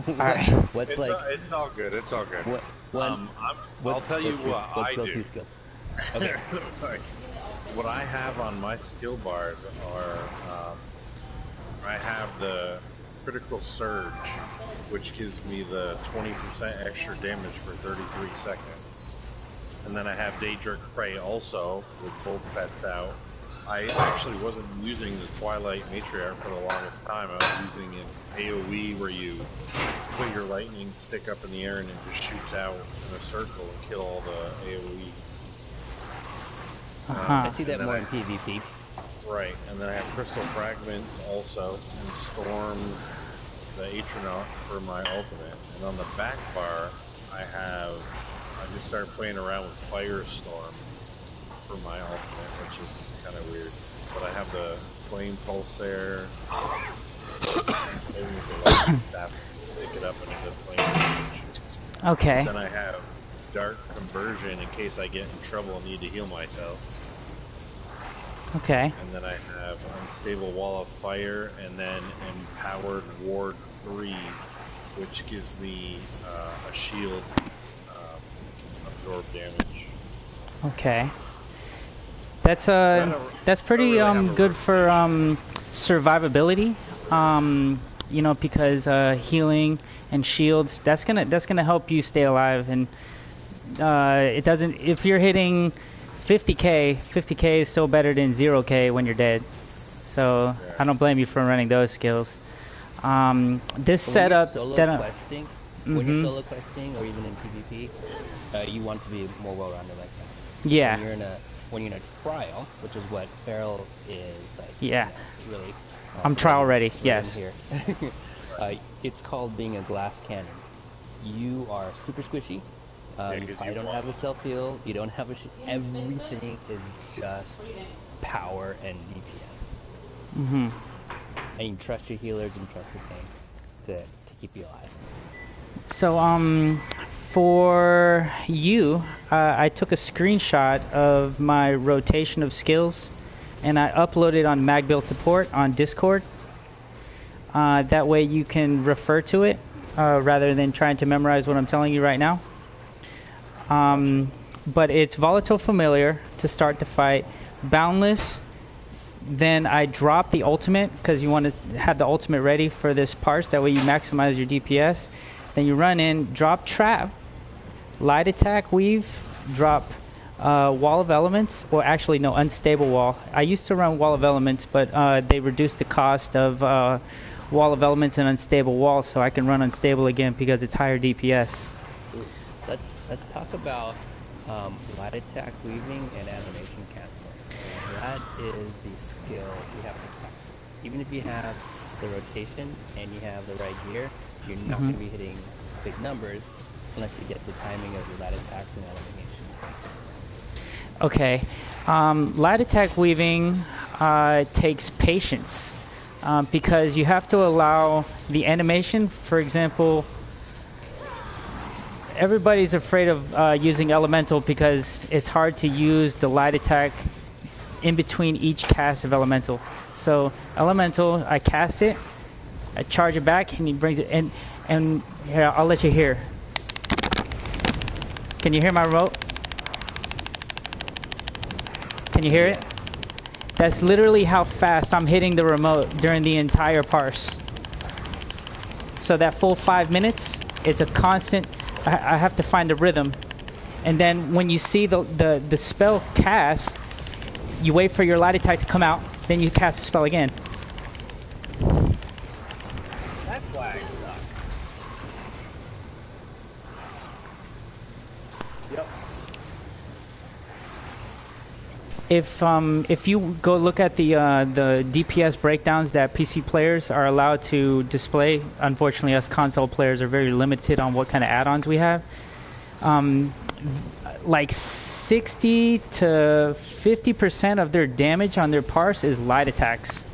Alright. It's all good. It's all good. I'll tell you what I do. Okay. What I have on my skill bars are, I have the Critical Surge, which gives me the 20% extra damage for 33 seconds. And then I have Daedric Prey also, with both pets out. I actually wasn't using the Twilight Matriarch for the longest time. I was using an AoE where you put your lightning stick up in the air and it just shoots out in a circle and kill all the AoE. I see that more in PvP. Right, and then I have Crystal Fragments also, and Storm the Atronaut for my ultimate. And on the back bar, I just started playing around with Firestorm for my ultimate, which is kind of weird. But I have the Flame Pulsar, maybe with the lightning staff, stick it up into the flame. Okay. Then I have Dark Conversion in case I get in trouble and need to heal myself. Okay. And then I have Unstable Wall of Fire, and then Empowered Ward 3, which gives me a shield, absorb damage. Okay. That's pretty good for survivability. You know, because healing and shields, that's gonna help you stay alive, and it doesn't. If you're hitting 50k is still better than 0k when you're dead. So yeah. I don't blame you for running those skills. This setup questing, when you're solo questing or even in PvP, you want to be more well-rounded like that. Yeah. When you're in a trial, which is what Feral is like. Yeah. You know, really. I'm trial ready. Yes. Here. It's called being a glass cannon. You are super squishy. You probably don't have a self-heal, you don't have everything is just power and DPS. Mm-hmm. And you trust your healers and trust the tank to keep you alive. So for you, I took a screenshot of my rotation of skills, and I uploaded on MagBuild support on Discord. That way you can refer to it rather than trying to memorize what I'm telling you right now. But it's Volatile Familiar to start the fight, Boundless. Then I drop the ultimate because you want to have the ultimate ready for this parse. That way you maximize your DPS. Then you run in, drop Trap, Light Attack, Weave, drop Wall of Elements. Well, actually, no, Unstable Wall. I used to run Wall of Elements, but they reduced the cost of Wall of Elements and Unstable Wall, so I can run Unstable again because it's higher DPS. Let's talk about Light Attack, Weaving, and Animation Cancel. That is the skill you have to practice. Even if you have the rotation and you have the right gear, you're not going to be hitting big numbers unless you get the timing of your light attacks and animation. Okay. Light attack weaving takes patience because you have to allow the animation. For example, everybody's afraid of using elemental because it's hard to use the light attack in between each cast of elemental. So elemental, I cast it, I charge it back, and he brings it in. And here, I'll let you hear. Can you hear my remote? Can you hear it? That's literally how fast I'm hitting the remote during the entire parse. So that full 5 minutes, it's a constant. I have to find the rhythm, and then when you see the spell cast, you wait for your light attack to come out, then you cast the spell again. That flag sucks. Yep. If you go look at the DPS breakdowns that PC players are allowed to display, unfortunately us console players are very limited on what kind of add-ons we have. Like 60 to 50% of their damage on their parse is light attacks.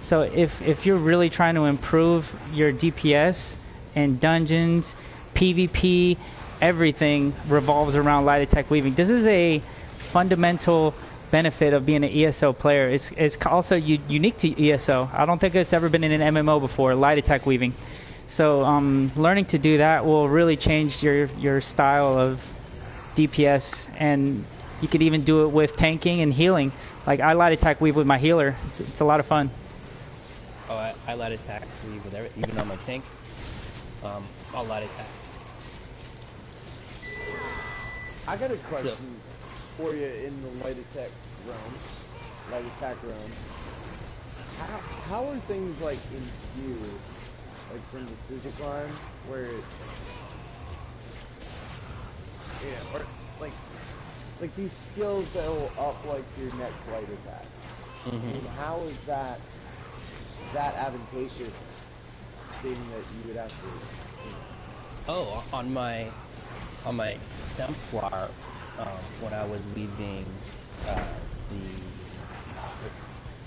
So if you're really trying to improve your DPS in dungeons, PvP, everything revolves around light attack weaving. This is a fundamental benefit of being an ESO player. It's also unique to ESO. I don't think it's ever been in an MMO before, light attack weaving. So learning to do that will really change your style of DPS, and you could even do it with tanking and healing. Like I light attack weave with my healer. It's a lot of fun. Oh, I light attack weave with even on my tank. I'll light attack. I got a question for you in the light attack realm. How are things like in Q, like from the Civic line, where it, or like these skills that will up like your next light attack. I mean, how is that advantageous thing that you would have to? Oh, on my Templar, when I was weaving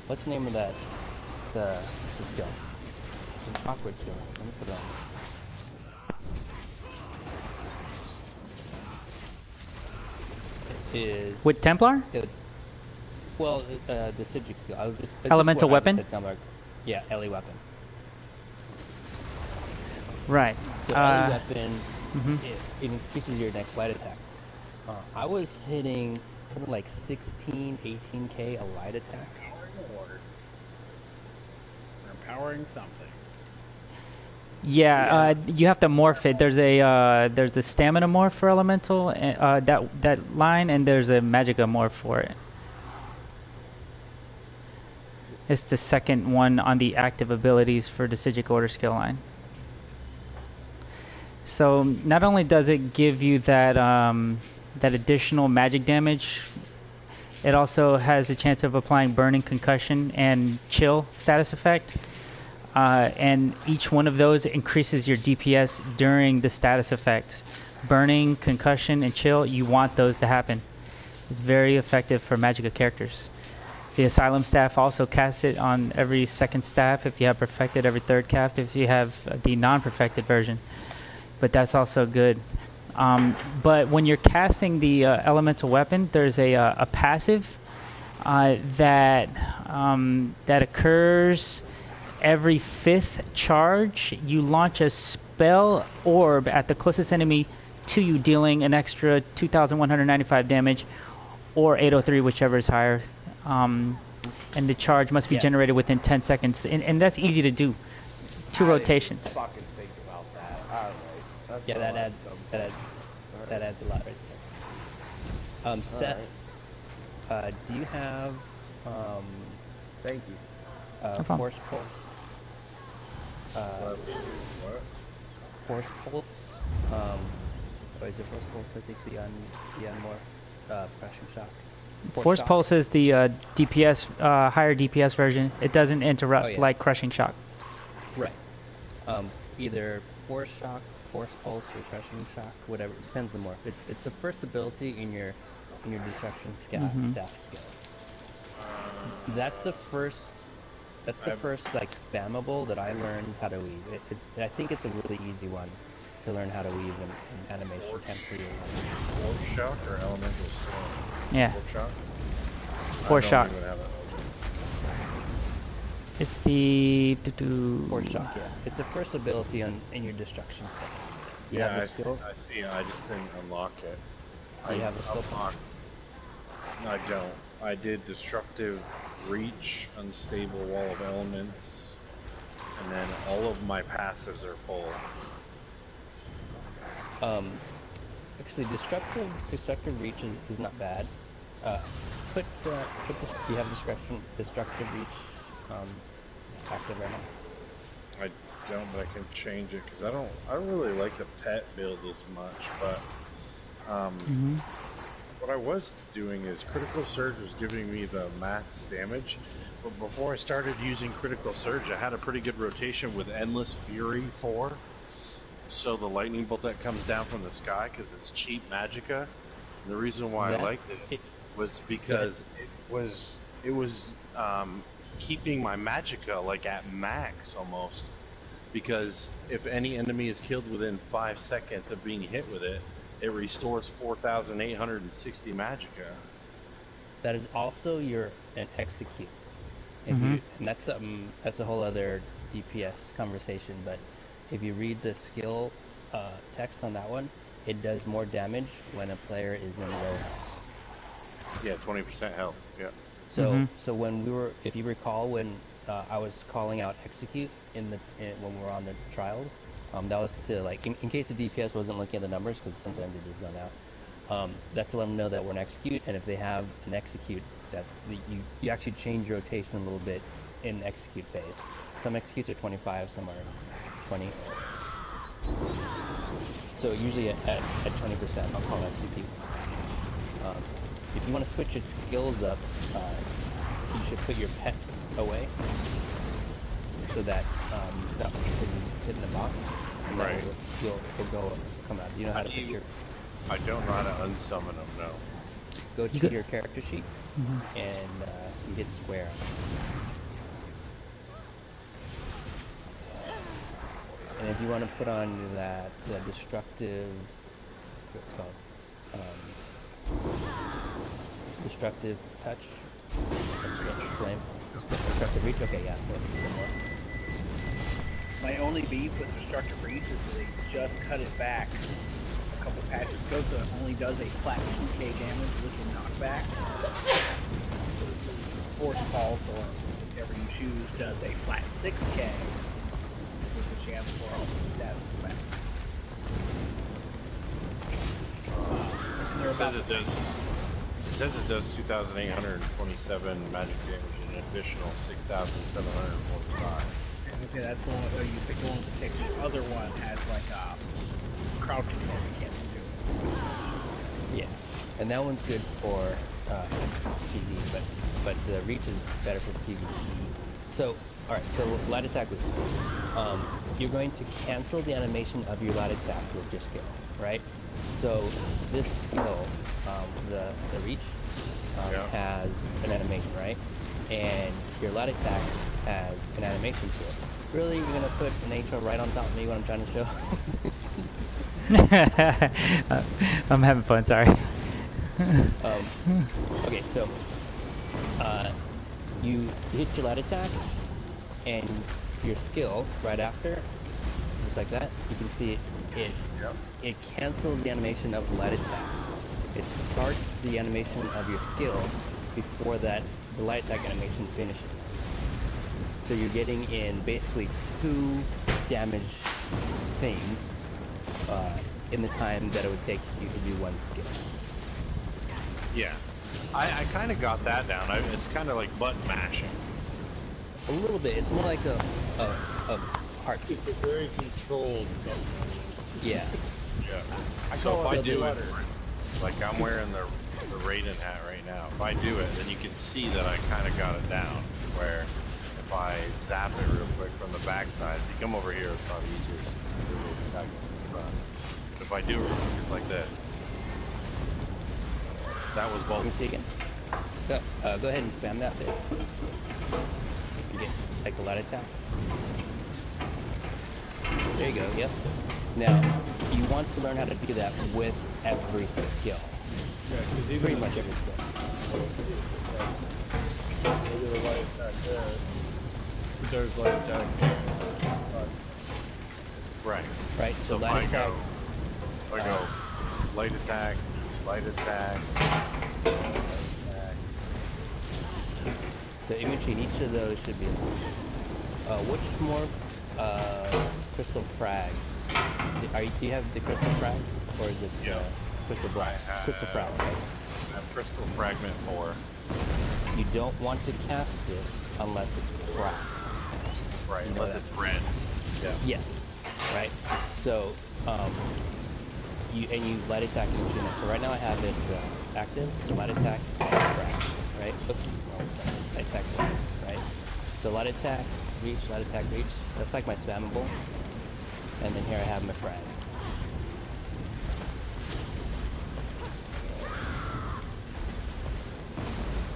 what's the name of that? The skill. It's an awkward skill. Let me put it on. Is With Templar? the Sidric skill. I was just Elemental weapon? Yeah, LE weapon. Right. So LE weapon it increases your next light attack. I was hitting something like 16, 18k a light attack. Empowering order. We're empowering something. Yeah, you have to morph it. There's the stamina morph for elemental, that line, and there's a magica morph for it. It's the second one on the active abilities for the Sigic Order skill line. So not only does it give you that that additional magic damage, it also has the chance of applying burning, concussion, and chill status effect. And each one of those increases your DPS during the status effects. Burning, concussion, and chill, you want those to happen. It's very effective for Magicka characters. The Asylum staff also casts it on every second staff if you have perfected, every third cast if you have the non-perfected version. but that's also good. But when you're casting the elemental weapon, there's a passive that occurs every 5th charge. You launch a spell orb at the closest enemy to you, dealing an extra 2,195 damage, or 803, whichever is higher. And the charge must be generated within 10 seconds, and that's easy to do. 2 rotations. Fucking think about that. Alright. Yeah, that adds a lot right there. Seth, do you have Thank you. force pulse? What? Force pulse. Or is it force pulse? I think the more crashing shock. Force pulse is the DPS, higher DPS version. It doesn't interrupt like crushing shock. Right. Either force shock, force pulse, or crushing shock, whatever. It depends on the morph. It's the first ability in your destruction staff skill. That's the first like spammable that I learned how to weave. I think it's a really easy one to learn how to weave in animation. Force shock or elemental storm? Yeah. Force shock? Force shock. I don't even have it. It's the Force shock, yeah. It's the first ability in your destruction skill. Yeah, I see. I just didn't unlock it. You have a skill? I don't. I did destructive reach, unstable wall of elements, and then all of my passives are full. Actually, destructive reach is not bad. You have destructive reach active right now. I don't, but I can change it because I don't really like the pet build as much. But what I was doing is critical surge was giving me the mass damage. But before I started using critical surge, I had a pretty good rotation with Endless Fury 4. So the lightning bolt that comes down from the sky, because it's cheap magicka. And the reason why I liked it was because it was keeping my magicka like at max almost. Because if any enemy is killed within 5 seconds of being hit with it, it restores 4,860 magicka. That is also an execute. And that's a whole other DPS conversation, but if you read the skill text on that one, it does more damage when a player is in low health. Yeah, 20% health. Yeah. So when if you recall, when I was calling out execute when we were on the trials, that was to like in case the DPS wasn't looking at the numbers, because sometimes it is not out. That's to let them know that we're an execute, and if they have an execute, you actually change your rotation a little bit in execute phase. Some executes are 25, some are 20. So usually at 20%, I'll call execute. If you want to switch your skills up, you should put your pets away so that you're not hitting the box. And right. You'll come out. You know how to put your... I don't know how to unsummon them, no. Go to your character sheet and you hit square. And if you want to put on that destructive, what's it called? Destructive touch, destructive flame, destructive reach. Okay, yeah. My only beef with destructive reach is that they just cut it back a couple patches ago, so it only does a flat 2k damage with a knockback. Force pulse or whatever you choose does a flat 6k with a chance for that effect. It says it does 2,827 magic damage and an additional 6,745. Okay, that's the one. You pick the one to pick. The other one has like a crowd control. You can't do it. Yeah, and that one's good for PvE, but the reach is better for PvE. So, all right. So light attack was you're going to cancel the animation of your light attack with your skill, right? So this skill, the reach, has an animation, right? And your light attack has an animation to it. Really, you're gonna put an intro right on top of me when I'm trying to show? I'm having fun. Sorry. Okay, so you hit your light attack, and your skill right after, just like that. You can see it cancels the animation of the light attack. It starts the animation of your skill before that the light attack animation finishes. So you're getting in basically 2 damage things in the time that it would take you to do 1 skill. Yeah, I kind of got that down. It's kind of like button mashing. A little bit. It's more like a heart. It's a very controlled button. Yeah. Yeah. So if I do it, like I'm wearing the Raiden hat right now. If I do it, then you can see that I kind of got it down. Where if I zap it real quick from the backside, if you come over here, it's probably easier since it's a little attack from the front. But if I do it real quick, it's like this. That was both. Let me see again. Go ahead and spam that bit. You get like a light attack. There you go. Yep. Now you want to learn how to do that with every skill. Yeah, because even Pretty much every skill. Maybe the light attack there. There's light attack there. Right. Right. So if light I attack. go light attack, light attack, light attack. So in between each of those should be which more crystal frag? Do you have the crystal frag, or is it crystal black? Crystal frag. Right? I have crystal fragment 4. You don't want to cast it unless it's cracked. Right. You know Unless it's red. Yeah. Yes. Right. So you light attack in between them. So right now I have it active. So light attack and frag. Right. Oops. Light attack frag. Right. So light attack reach. Light attack reach. That's like my spammable. And then here I have my frag.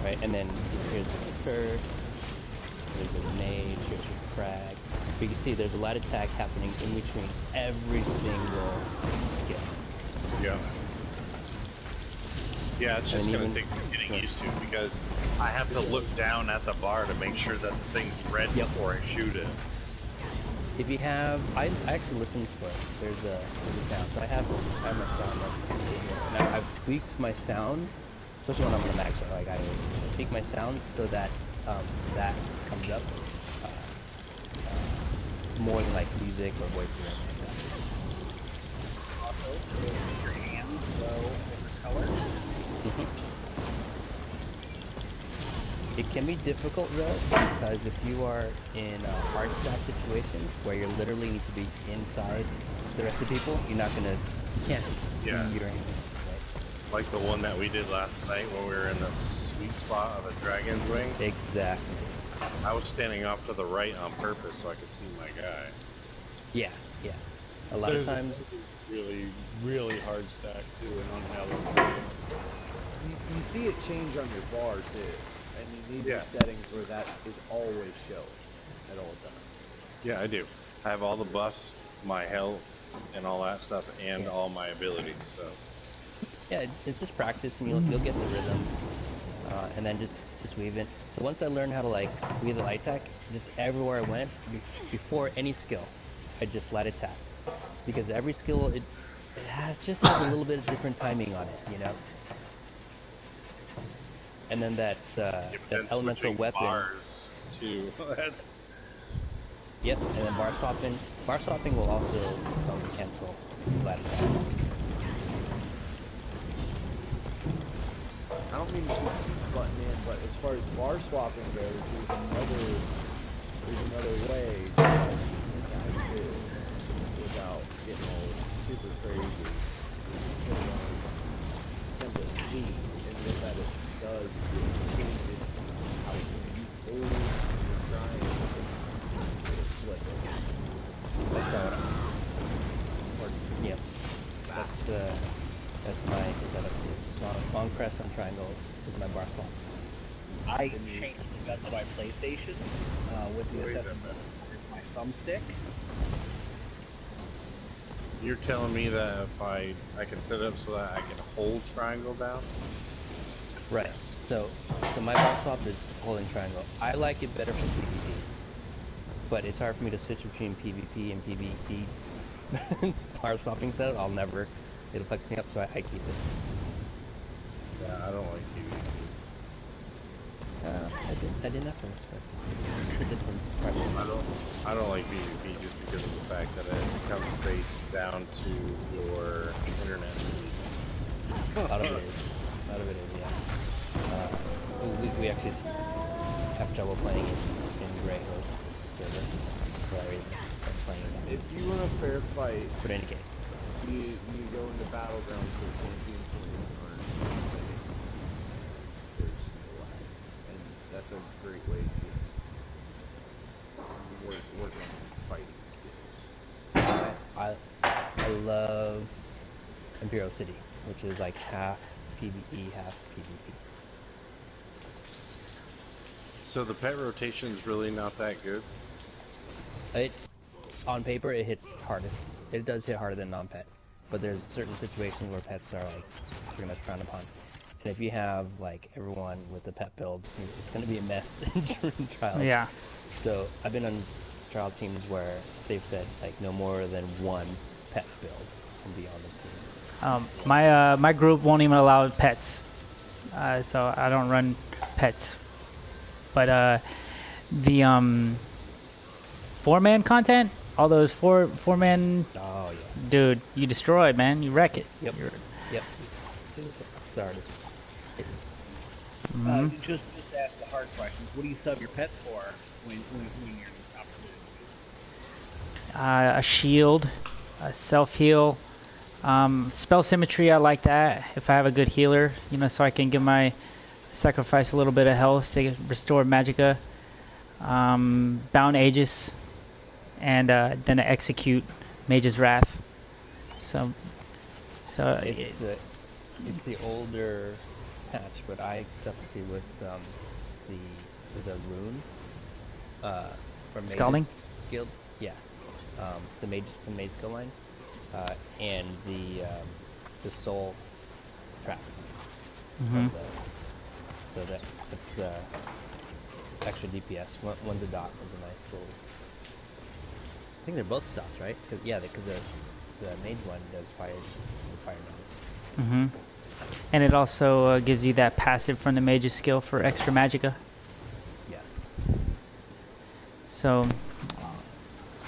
Right, and then here's the curve, here's the mage, here's your frag. You can see there's a light attack happening in between every single skill. Yeah. Yeah, it's just going to take some getting used to because I have to look down at the bar to make sure that the thing's red before I shoot it. If you have, I actually listened for it. There's a sound. So I have my sound up here, and I've tweaked my sound, especially when I'm on the max. Like I tweak my sound so that that comes up more than like music or voice or anything like that. Also, your hands go different colors. It can be difficult though, because if you are in a hard stack situation where you literally need to be inside the rest of the people, you can't see or anything. Right? Like the one that we did last night when we were in the sweet spot of a dragon's wing. Exactly. I was standing off to the right on purpose so I could see my guy. Yeah. A lot of times. Really, really hard stack too, and unhallowed. You see it change on your bar too. And you need your settings where that is always showing at all times. Yeah, I do. I have all the buffs, my health, and all that stuff, and all my abilities. So. Yeah, it's just practice, and you'll get the rhythm, and then just weave it. So once I learned how to like weave the light attack, just everywhere I went before any skill, I just light attack, because every skill it has a little bit of different timing on it, you know. And then that elemental weapon. Bars too. That's. Yep, and then bar swapping. Bar swapping will also cancel light attack. I don't mean to keep butting in, but as far as bar swapping goes, there's another way to guys do without getting all super crazy. You put it on simple G, and what that does is changes how when you hold your triangle, it'll flip it. That's how it. Yep. That's my setup. Long press on triangle is my bar swap. I changed the guts of my PlayStation with the accessibility of my thumbstick. You're telling me that if I can set it up so that I can hold triangle down? Right. So my box swap is holding triangle. I like it better for PvP, but it's hard for me to switch between PvP and PvE. Power swapping setup, it'll flex me up, so I keep it. Yeah, I don't like PvP. I didn't at first, but for different parts. I don't like PvP just because of the fact that it comes based down to your internet speed. A lot of it is, yeah. We actually have trouble playing in Grey Host server. Playing If you want a fair fight, but in any case, you go into battlegrounds for champion points aren't there's no lag, and that's a great way to just work on fighting skills. I love Imperial City, which is like half PvE, half PvP. So the pet rotation is really not that good? On paper, it hits hardest. It does hit harder than non-pet, but there's certain situations where pets are like pretty much frowned upon. And if you have like everyone with the pet build, it's going to be a mess during trials. Yeah. So I've been on trial teams where they've said like no more than one pet build can be on the team. My group won't even allow pets, so I don't run pets. But the 4-man content, all those four-man, Oh yeah. dude, you destroy it, man. You wreck it. Yep. Yep. Sorry. Just ask the hard questions. What do you sub your pets for when you're in this opportunity? A shield, a self-heal, spell symmetry. I like that. If I have a good healer, so I can give my sacrifice a little bit of health to restore magicka. Bound Aegis, and then I execute Mage's Wrath. So it's the older patch, but I substitute with the rune from Scalding? Guild. Yeah, the mage skill line, and the soul trap. So that's extra DPS. One's a dot, one's a nice little. I think they're both dots, right? Because the mage one does fire damage. And it also gives you that passive from the mage's skill for extra magicka. Yes. So,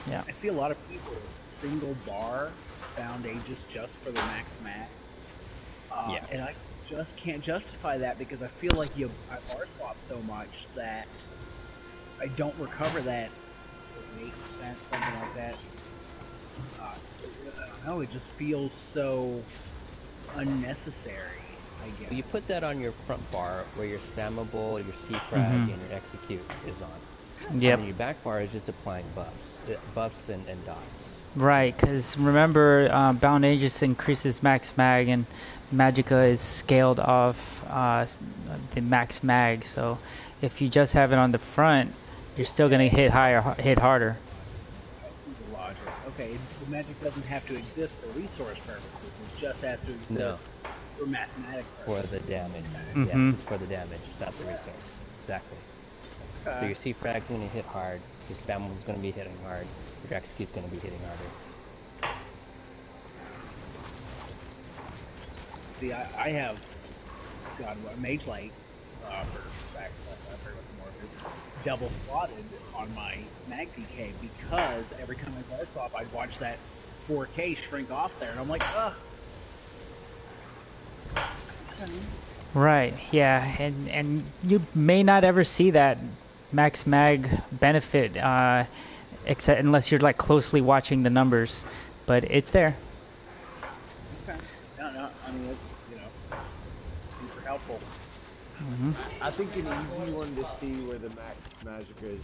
yeah. I see a lot of people with single bar Bound Aegis just for the max mag. And I just can't justify that because I feel like I bar swap so much that I don't recover that 8%, something like that. I don't know, it just feels so unnecessary, I guess. Well, you put that on your front bar where your spammable, your C-frag, and your execute is on. Yep. And your back bar is just applying buffs and dots. Right, because remember, Bound Aegis increases max mag, and magicka is scaled off the max mag. So if you just have it on the front, you're still going to hit harder. I see the logic. Okay, the magic doesn't have to exist for resource purposes. It just has to exist for mathematic purposes. For the damage. Yes, it's for the damage, not the resource. Exactly. So your C-frag's going to hit hard, your spammable's going to be hitting hard, your execute's going to be hitting harder. See, I have Mage Light for back double slotted on my mag PK because every time I bar swap, I'd watch that 4K shrink off there, and I'm like, ugh. Right, yeah, and you may not ever see that max mag benefit, except unless you're like closely watching the numbers, but it's there. Okay. No, I mean it's super helpful. I think an easy one to see where the max magicka is,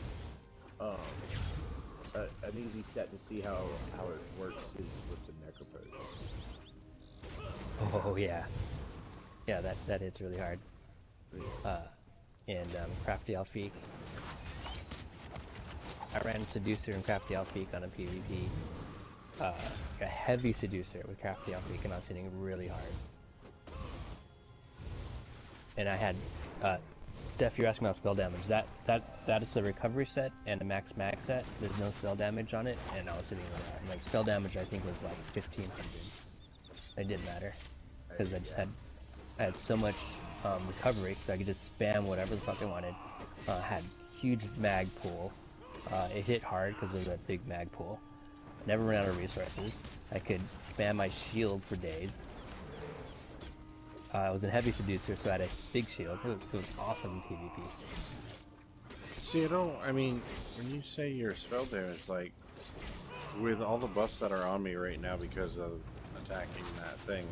an easy set to see how it works is with the necropose. Oh yeah, that hits really hard. in Crafty Alfiq. I ran Seducer and Crafty Alfiq on a PvP. A heavy Seducer with Crafty Alfiq, and I was hitting really hard. And I had, Steph, you're asking about spell damage. That is the recovery set and the max mag set. There's no spell damage on it, and I was hitting really hard. Like spell damage, I think was like 1500. It didn't matter because I had so much recovery, so I could just spam whatever the fuck I wanted. Had huge mag pool. It hit hard because of that big mag pool. Never ran out of resources. I could spam my shield for days. I was a heavy Seducer, so I had a big shield. It was awesome in PvP. See, I mean, when you say your spell damage, like, with all the buffs that are on me right now because of attacking that thing,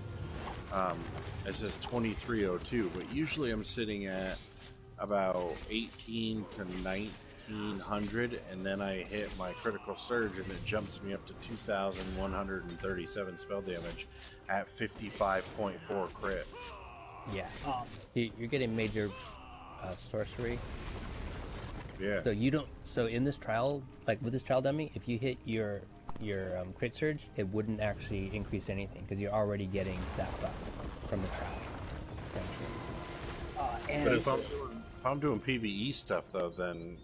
it says 2302, but usually I'm sitting at about 18 to 1900, and then I hit my critical surge and it jumps me up to 2137 spell damage at 55.4 crit. Yeah. You're getting major sorcery. Yeah. So you don't. So in this trial, like with this trial dummy, if you hit your crit surge, it wouldn't actually increase anything because you're already getting that buff from the trial. But if I'm doing PvE stuff though, then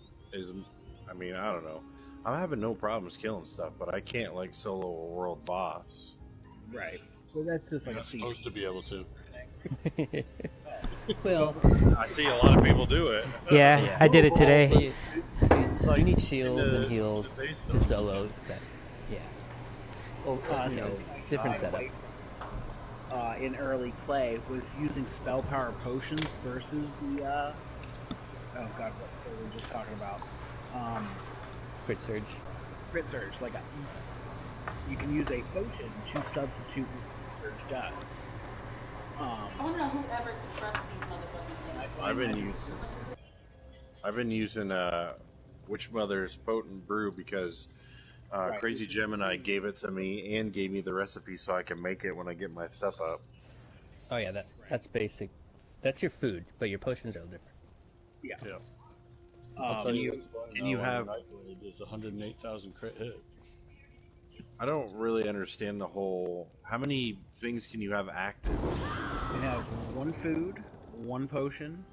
I mean, I don't know. I'm having no problems killing stuff, but I can't like solo a world boss. Right. So that's just like You're supposed to be able to. Well, I see a lot of people do it. Yeah, I did it today. You need shields and heals to solo. That, yeah. Well, different setup. In early play was using spell power potions versus the oh god, what spell were we just talking about? Crit surge. Crit surge. Like you can use a potion to substitute what crit surge does. I want to know whoever can trust these motherfuckers. I've been using Witch Mother's Potent Brew because Crazy Gemini gave it to me and gave me the recipe so I can make it when I get my stuff up. Oh yeah, that's basic. That's your food, but your potions are different. Yeah. Can you have 108,000 crit hit? I don't really understand the whole. How many things can you have active? You have one food, one potion,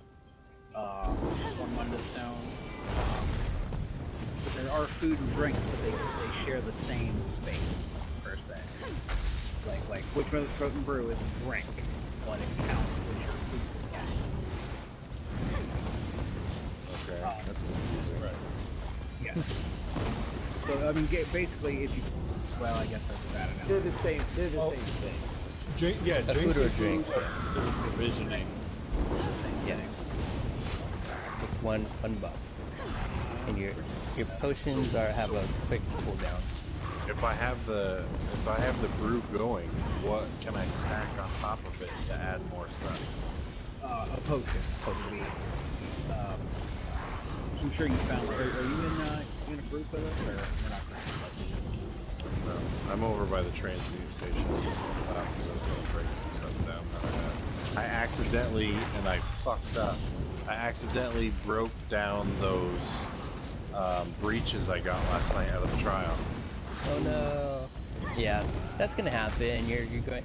one Wonder Stone. But there are food and drinks, but they share the same space per se. Like which Mother's Potent Brew is a drink, but it counts as your food. Okay, that's confusing. Right. Yeah. So I mean, basically, if you, well, I guess that's bad enough. They're the same thing. Drink, yeah, a food or a drink. Provisioning. Yeah. With one buff. And your potions have a quick cooldown. If I have the brew going, what can I stack on top of it to add more stuff? A potion would be. I'm sure you found. Are you in a group with us, or we're not? No, I'm over by the transmute station. I was gonna break some stuff down. I accidentally, and I fucked up. I accidentally broke down those breaches I got last night out of the trial. Oh no. Yeah, that's gonna happen. You're going.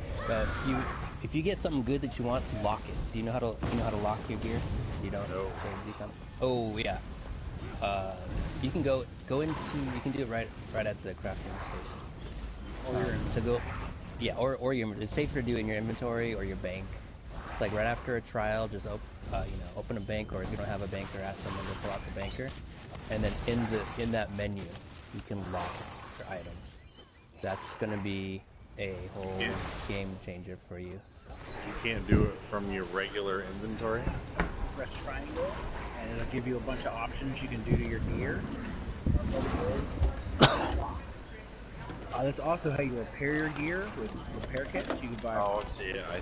If you get something good that you want, lock it. Do you know how to lock your gear? You don't. No. Oh yeah. You can go into. You can do it right at the crafting station. Or it's safer to do in your inventory or your bank. Like right after a trial, just open a bank, or if you don't have a banker, ask someone to pull out the banker, and then in that menu, you can lock your items. That's gonna be a whole game changer for you. You can't do it from your regular inventory? Press triangle, and it'll give you a bunch of options you can do to your gear. That's also how you repair your gear with repair kits. You can buy. Oh, I see it. Okay.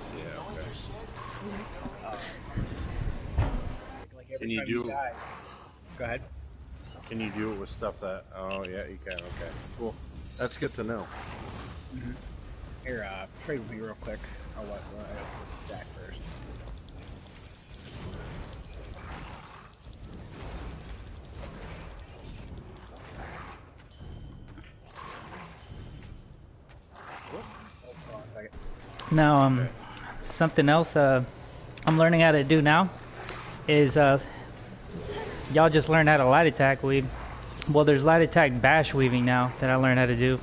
Like every Can you time do? die. Go ahead. Can you do it with stuff that? Oh yeah, you can. Okay, cool. That's good to know. Mm-hmm. Here, trade with me real quick. I'll let stack first. Now, something else I'm learning how to do now is y'all just learned how to light attack weave. Well, there's light attack bash weaving now that I learned how to do.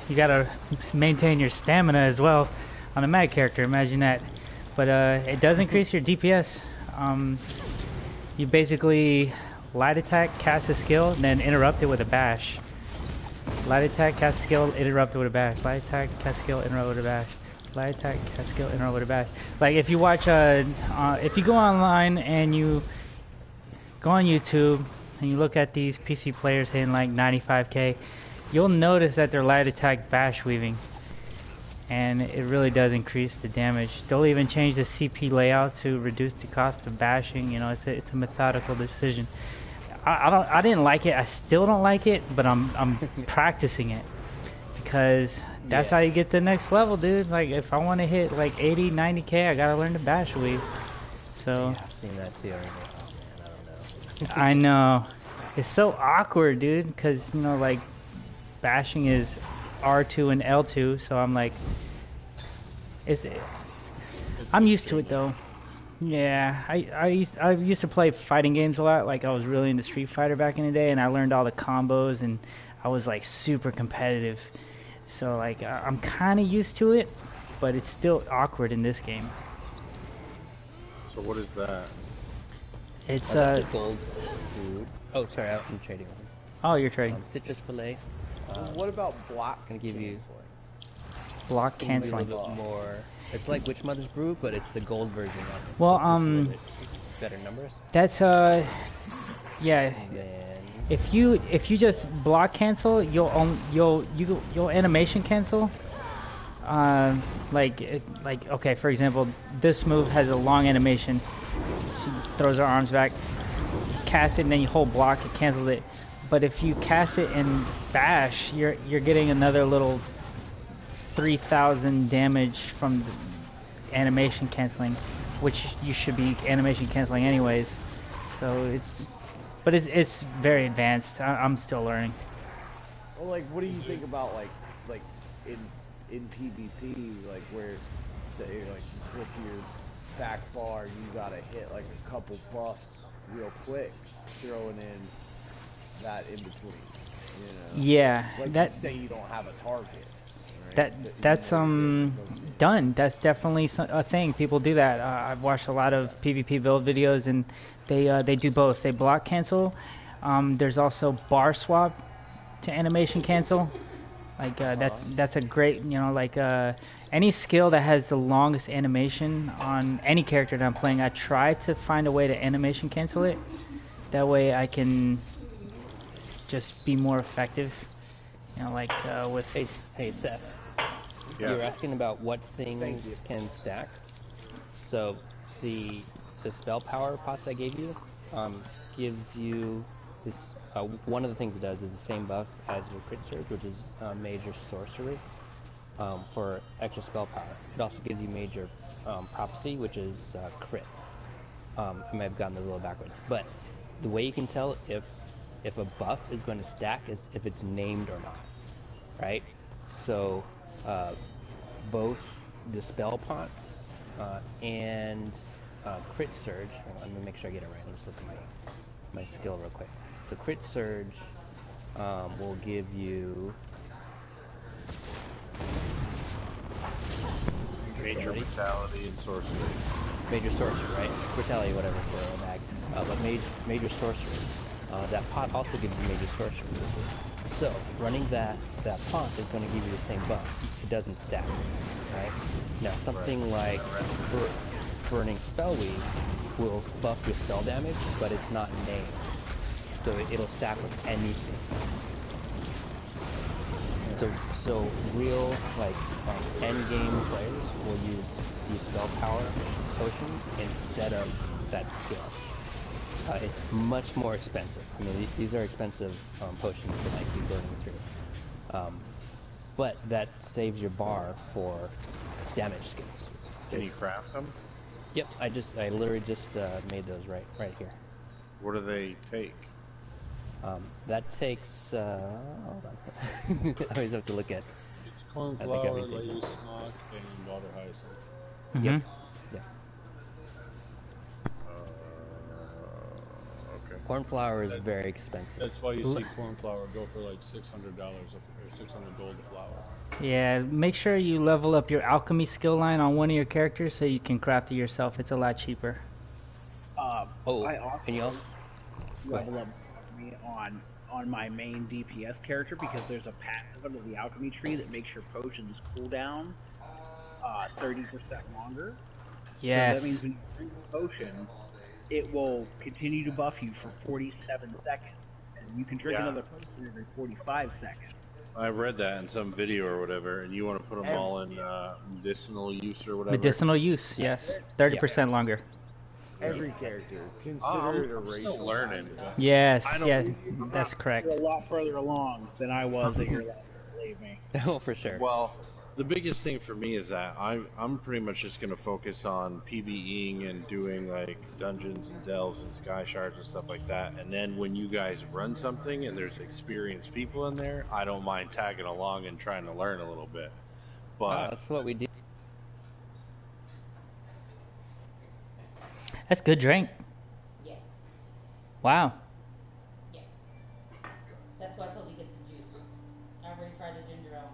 You gotta maintain your stamina as well on a mag character, imagine that. But it does increase your DPS. You basically light attack, cast a skill, and then interrupt it with a bash. Light attack, cast a skill, interrupt it with a bash. Light attack, cast skill, interrupt with a bash. Light attack, cast skill, interrupt with a bash. Like if you watch, if you go online and you go on YouTube and you look at these PC players hitting like 95k, you'll notice that they're light attack bash weaving. And it really does increase the damage. They'll even change the CP layout to reduce the cost of bashing. You know, it's a methodical decision. I didn't like it. I still don't like it, but I'm practicing it because that's how you get the next level, dude. Like if I want to hit like 80, 90k, I gotta learn to bash weave. So yeah, I've seen that too. Oh man, I don't know. I know it's so awkward, dude, because you know like bashing is R2 and L2, so I'm like, I'm used to it though. Yeah, I used to play fighting games a lot. Like I was really into Street Fighter back in the day, and I learned all the combos, and I was like super competitive. So like I'm kind of used to it, but it's still awkward in this game. So what is that? It's gold food. Oh, sorry, I'm trading one. Oh, you're trading. Citrus fillet. What about block? Gonna give you block canceling. A little bit more. It's like Witch Mother's Brew, but it's the gold version of it. Well, better numbers. That's yeah. If you just block cancel, you'll animation cancel. Like okay, for example, this move has a long animation. She throws her arms back, cast it, and then you hold block, it cancels it. But if you cast it and bash, you're getting another little 3,000 damage from the animation canceling, which you should be animation canceling anyways. So it's very advanced. I'm still learning. Well, like, what do you think about like in PvP, like where say like with your back bar, you gotta hit like a couple buffs real quick, throwing in that in between. You know? Yeah, like that say you don't have a target. That's done. That's definitely a thing. People do that. I've watched a lot of PvP build videos, and they do both. They block cancel. There's also bar swap to animation cancel. Like that's a great, you know, like any skill that has the longest animation on any character that I'm playing, I try to find a way to animation cancel it. That way I can just be more effective. You know, like with Hey Seth. Yeah. You're asking about what things can stack. So the spell power pots I gave you gives you this. One of the things it does is the same buff as your crit surge, which is major sorcery for extra spell power. It also gives you major prophecy, which is crit. I may have gotten those a little backwards, but the way you can tell if a buff is going to stack is if it's named or not, right? So both the spell pots and crit surge. Let me make sure I get it right. Let's look at my skill real quick. So crit surge will give you Major brutality and sorcery. Major sorcery, right? Brutality, whatever for a bag. But major sorcery. That pot also gives you major sorcery. So running that pot is going to give you the same buff. It doesn't stack, right? Now something like burning spell weave will buff your spell damage, but it's not named. So it'll stack with anything. So real like end game players will use spell power potions instead of that skill. It's much more expensive. I mean, these are expensive potions to like be burning through. But that saves your bar for damage skills. Can you craft them? Yep, I literally just made those right here. What do they take? That takes, hold on. I always have to look at Cornflower, lady smock, and water hyacinth. Mm-hmm. Yeah. Okay. Cornflower is very expensive. That's why you see cornflower go for like $600 or 600 gold a flower. Yeah, make sure you level up your alchemy skill line on one of your characters so you can craft it yourself. It's a lot cheaper. I also and you also level up alchemy on my main DPS character because there's a passive under the alchemy tree that makes your potions cool down 30% longer. Yes. So that means when you drink a potion, it will continue to buff you for 47 seconds, and you can drink another potion every 45 seconds. I read that in some video or whatever, and you want to put them all in medicinal use or whatever. Medicinal use, yes. 30% longer. Every character. Consider it a racial. Still learning. Yes, yes, that's correct. You're a lot further along than I was at your level, believe me. Oh, for sure. Well, the biggest thing for me is that I'm pretty much just gonna focus on PvEing and doing like dungeons and delves and sky shards and stuff like that. And then when you guys run something and there's experienced people in there, I don't mind tagging along and trying to learn a little bit. But that's what we do. That's good drink. Yeah. Wow. Yeah. That's why I told you to get the juice. I already tried the ginger ale.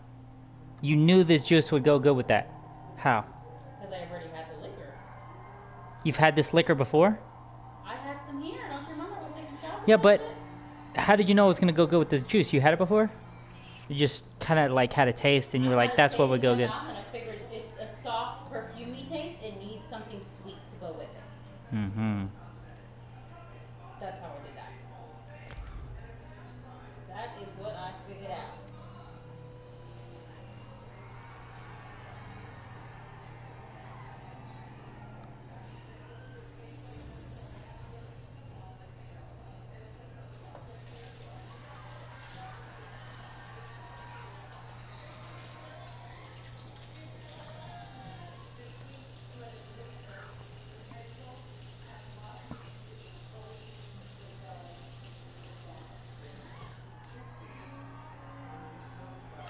You knew this juice would go good with that. How? Because I already had the liquor. You've had this liquor before? I had some here. Don't you remember? I was taking showers. Yeah, but how did you know it was going to go good with this juice? You had it before? You just kind of like had a taste and you were like, that's what would go good. I'm going to figure it's a soft, perfumey taste. It needs something sweet to go with it. Mm-hmm. That's how I did that. That is what I figured out.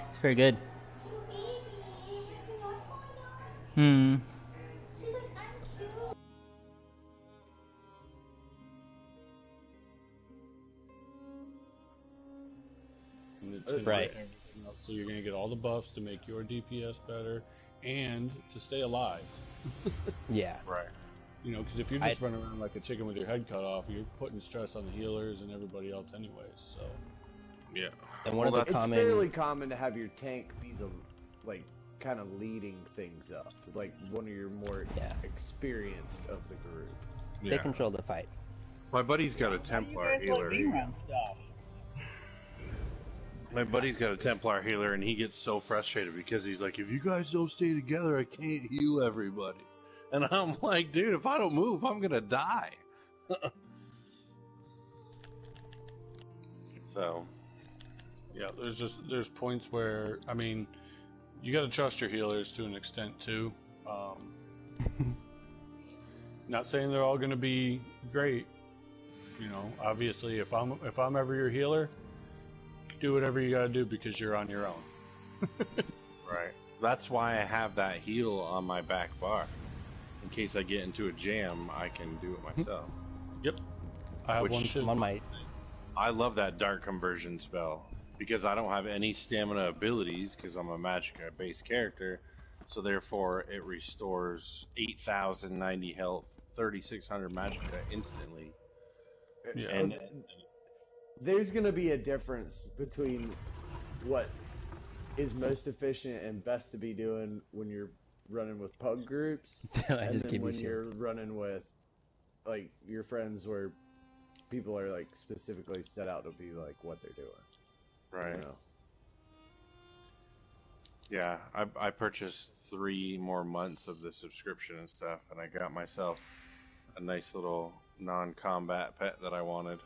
It's very good. Hmm. And it's gonna Right. get everything else. So you're going to get all the buffs to make your DPS better and to stay alive. Yeah. right. You know, because if you're just running around like a chicken with your head cut off, you're putting stress on the healers and everybody else anyways, so. Yeah. And one of the It's common fairly common to have your tank be the, like, kind of leading things up. Like, one of your more experienced of the group. they control the fight. My buddy's got a Templar healer. My buddy's got a Templar healer, and he gets so frustrated because he's like, if you guys don't stay together, I can't heal everybody. And I'm like, dude, if I don't move, I'm gonna die. So, yeah, there's points where, I mean, you got to trust your healers to an extent too. Not saying they're all going to be great. You know, obviously, if I'm ever your healer, do whatever you got to do because you're on your own. right. That's why I have that heal on my back bar. In case I get into a jam, I can do it myself. Yep. I have one too. On my I love that dark conversion spell because I don't have any stamina abilities because I'm a magicka based character, so therefore it restores 8,090 health, 3,600 magicka instantly. Yeah. And there's gonna be a difference between what is most efficient and best to be doing when you're running with pug groups, and then when you're running with like your friends where people are like specifically set out to be like what they're doing. Right. You know? Yeah, I purchased 3 more months of the subscription and stuff, and I got myself a nice little non-combat pet that I wanted.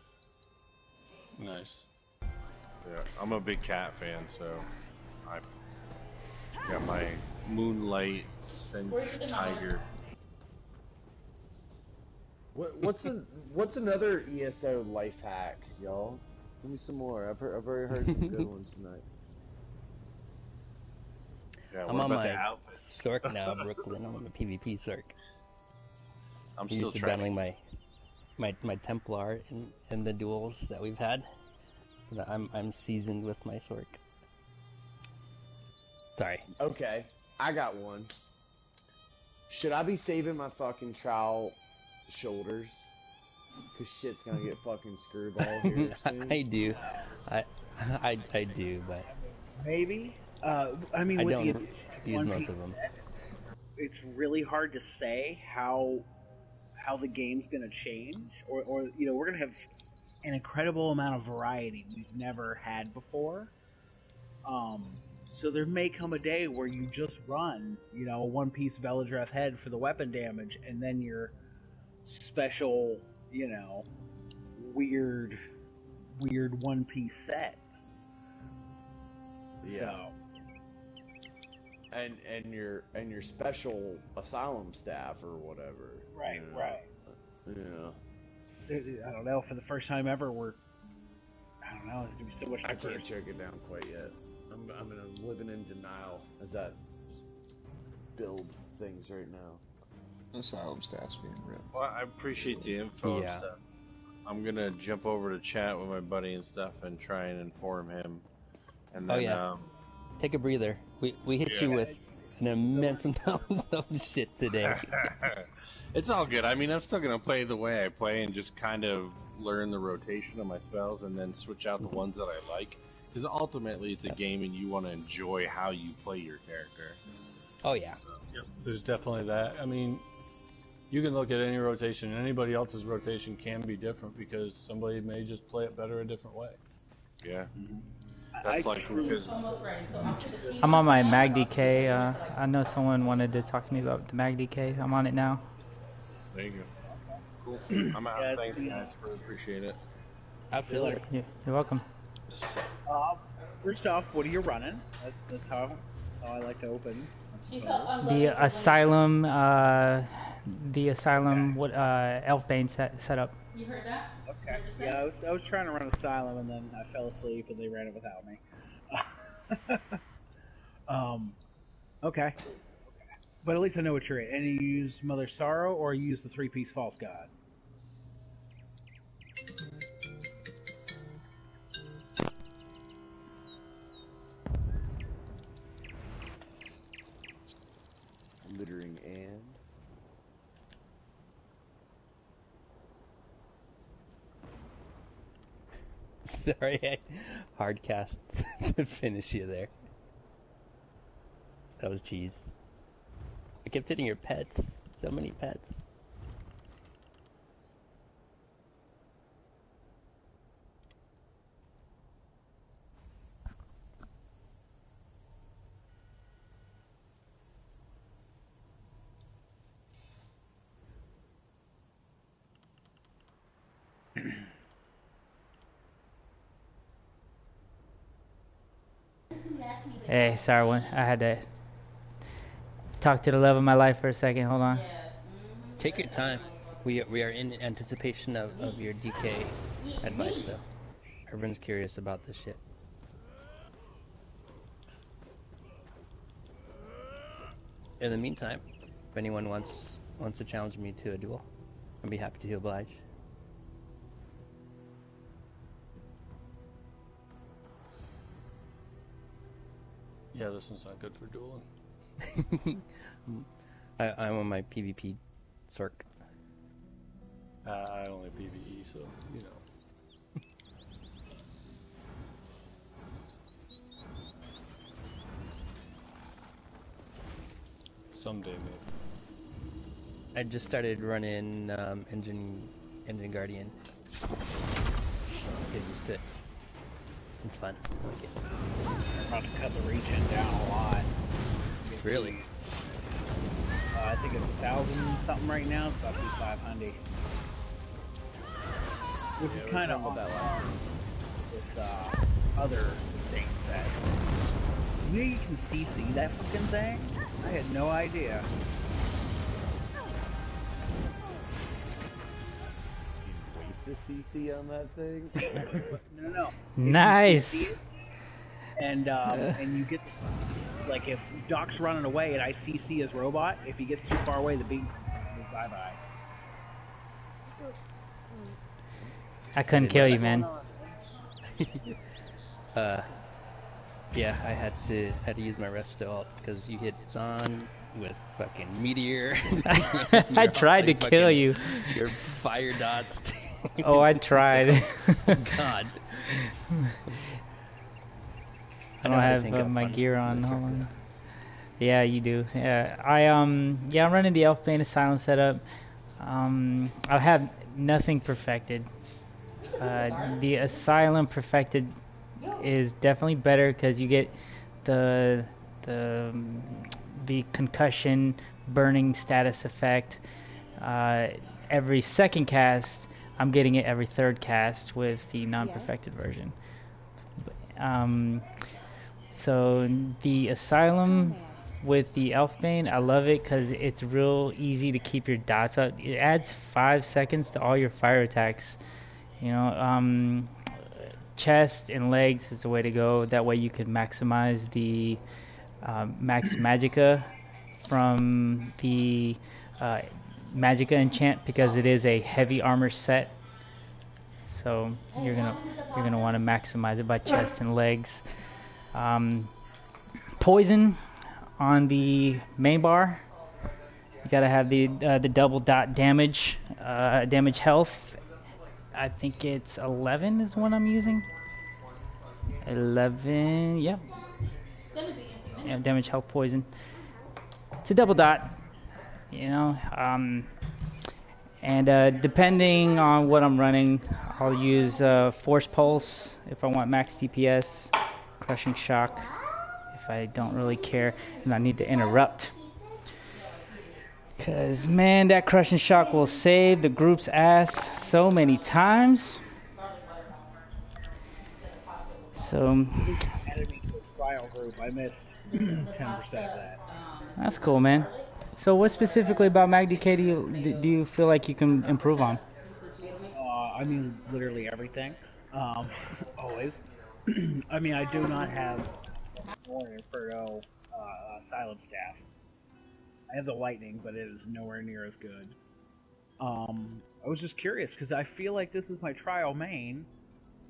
Nice. Yeah, I'm a big cat fan, so I got my Moonlight Cinch Tiger. What's another ESO life hack, y'all? Give me some more. I've already heard some good ones tonight. Yeah, I'm what on about my the outfits? Sork now, Brooklyn. I'm on the PvP Sork. I'm I'm still used to trying. battling my Templar in the duels that we've had. But I'm seasoned with my Sork. Sorry. Okay, I got one. Should I be saving my fucking trowel shoulders? Cause shit's gonna get fucking screwball here soon. I do. I do, but Maybe. I mean, I with the don't addition of use One most Piece of them. sets, it's really hard to say how the game's gonna change, or you know, we're gonna have an incredible amount of variety we've never had before. So there may come a day where you just run, you know, a one-piece Veladreth head for the weapon damage, and then your special, you know, weird one-piece set. Yeah. So, And your special asylum staff or whatever. right, you know? right. Yeah. I don't know. For the first time ever, I don't know. There's gonna be so much I can't diversity. choke it down quite yet. I'm living in denial as that build things right now. Asylum staff's being ripped. Well, I appreciate the info and stuff. I'm gonna jump over to chat with my buddy and stuff and try and inform him. And then, Oh yeah. Take a breather. We hit you with an immense amount of shit today. It's all good. I mean, I'm still gonna play the way I play and just kind of learn the rotation of my spells and then switch out the ones that I like. Because ultimately, it's a game and you want to enjoy how you play your character. Oh yeah. So, yep, there's definitely that. I mean, you can look at any rotation, and anybody else's rotation can be different because somebody may just play it better a different way. Yeah. That's like because I'm on my Mag DK. I know someone wanted to talk to me about the Mag DK. I'm on it now. there you go. Cool. I'm out. Yeah, Thanks, guys. Appreciate it. Absolutely. You're welcome. First off, what are you running? That's how I like to open. The Asylum, what Elfbane set up. You heard that? Okay. Yeah, I was trying to run Asylum and then I fell asleep and they ran it without me. Okay. But at least I know what you're in. And you use Mother Sorrow or you use the 3-piece False God? Littering and Sorry, hard cast to finish you there. That was cheese. I kept hitting your pets. So many pets. Hey, sorry, I had to talk to the love of my life for a second. Hold on. Take your time. We are in anticipation of your DK advice, though. Everyone's curious about this shit. In the meantime, if anyone wants to challenge me to a duel, I'd be happy to oblige. Yeah, this one's not good for dueling. I'm on my PvP Sork. I only PvE, so, you know. Someday, maybe. I just started running Engine Guardian. Get used to it. It's fun. I like it. I'm about to cut the regen down a lot. Really? I think it's 1,000 something right now. It's about to be 500. Which is kind of on that with other sustain sets. You know you can CC that fucking thing? I had no idea. waste the CC on that thing. No. Nice. And you get Like if Doc's running away and I CC his robot, if he gets too far away, the beam comes bye bye. I couldn't kill you, man. Yeah, I had to use my rest ult because you hit Zon with fucking meteor. I tried to kill you. Your fire dots. Oh, I tried. Oh, God. I don't have my gear on. Hold on. Yeah, you do. Yeah, I'm running the Elfbane Asylum setup. I have nothing perfected. The Asylum perfected is definitely better because you get the concussion burning status effect every second cast. I'm getting it every third cast with the non-perfected version. So the Asylum with the Elfbane, I love it because it's real easy to keep your dots up. It adds 5 seconds to all your fire attacks. You know, chest and legs is the way to go. That way you can maximize the max Magicka from the Magicka enchant because it is a heavy armor set. So you're gonna want to maximize it by chest and legs. Poison on the main bar. You gotta have the double dot damage health. I think it's 11 is what I'm using. 11, yeah. Yeah, damage health poison. It's a double dot, you know. And depending on what I'm running, I'll use Force Pulse if I want max DPS, Crushing Shock if I don't really care and I need to interrupt. Because, man, that Crushing Shock will save the group's ass so many times. So, Added me to a trial group. I missed 10% of that. That's cool, man. So what specifically about MagDK do you feel like you can improve on? I mean, literally everything. Always. I mean, I do not have more Inferno Asylum Staff. I have the Lightning, but it is nowhere near as good. I was just curious, because I feel like this is my trial main.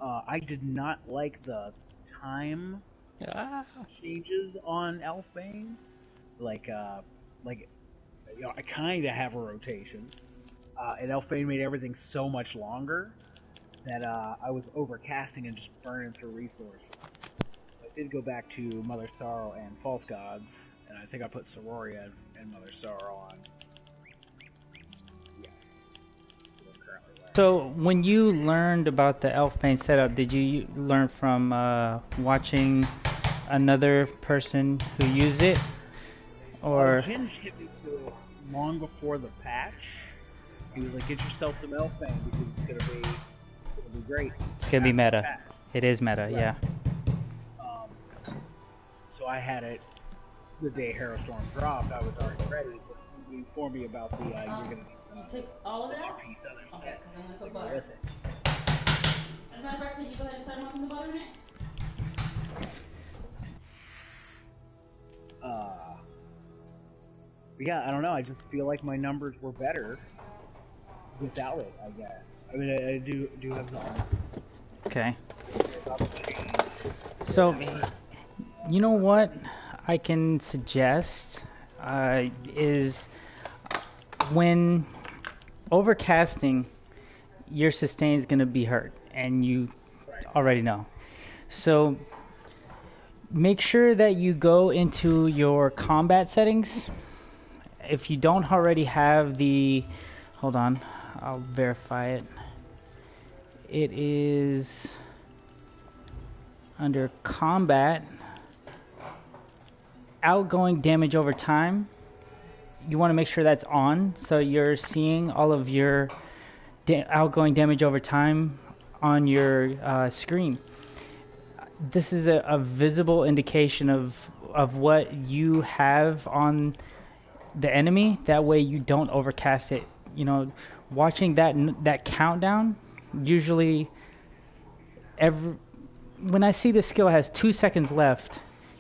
I did not like the time changes on Elfbane. Like, you know, I kind of have a rotation. And Elfbane made everything so much longer that I was overcasting and just burning through resources. I did go back to Mother Sorrow and False Gods, and I think I put Sororia and Mother Sorrow on. Yes. So when you learned about the Elfbane setup, did you learn from watching another person who used it? Or Ginge hit me too long before the patch. He was like, "Get yourself some Elfbane because it's gonna be great." It's gonna be meta. It is meta, right. Yeah. So I had it the day Harrowstorm dropped. I was already ready. But he informed me about the you're gonna you take all of it out? piece other Okay, sets. I'm gonna put Like, butter. with it. As a matter of fact, can you go ahead and start melting the butter in it? Yeah, I don't know. I just feel like my numbers were better without it, I guess. I mean, I do have zones. Okay. So, you know what I can suggest is when overcasting, your sustain is going to be hurt, and you already know. So, make sure that you go into your combat settings. If you don't already have the... Hold on, I'll verify it. It is under combat, outgoing damage over time. You want to make sure that's on, so you're seeing all of your outgoing damage over time on your screen. This is a visible indication of what you have on the enemy. That way you don't overcast it. You know, watching that countdown, usually when I see the skill has 2 seconds left,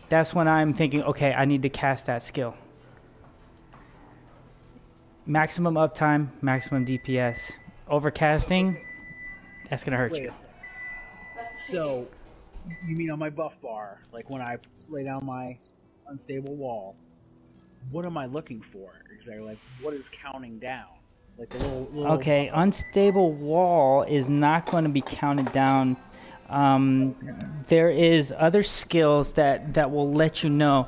that's when I'm thinking, okay, I need to cast that skill. Maximum uptime, maximum DPS. Overcasting, that's gonna hurt you. Wait a second. So, you mean on my buff bar, like when I lay down my unstable wall, what am I looking for exactly? Like, what is counting down? Like the little Okay, unstable wall is not going to be counted down. There is other skills that will let you know.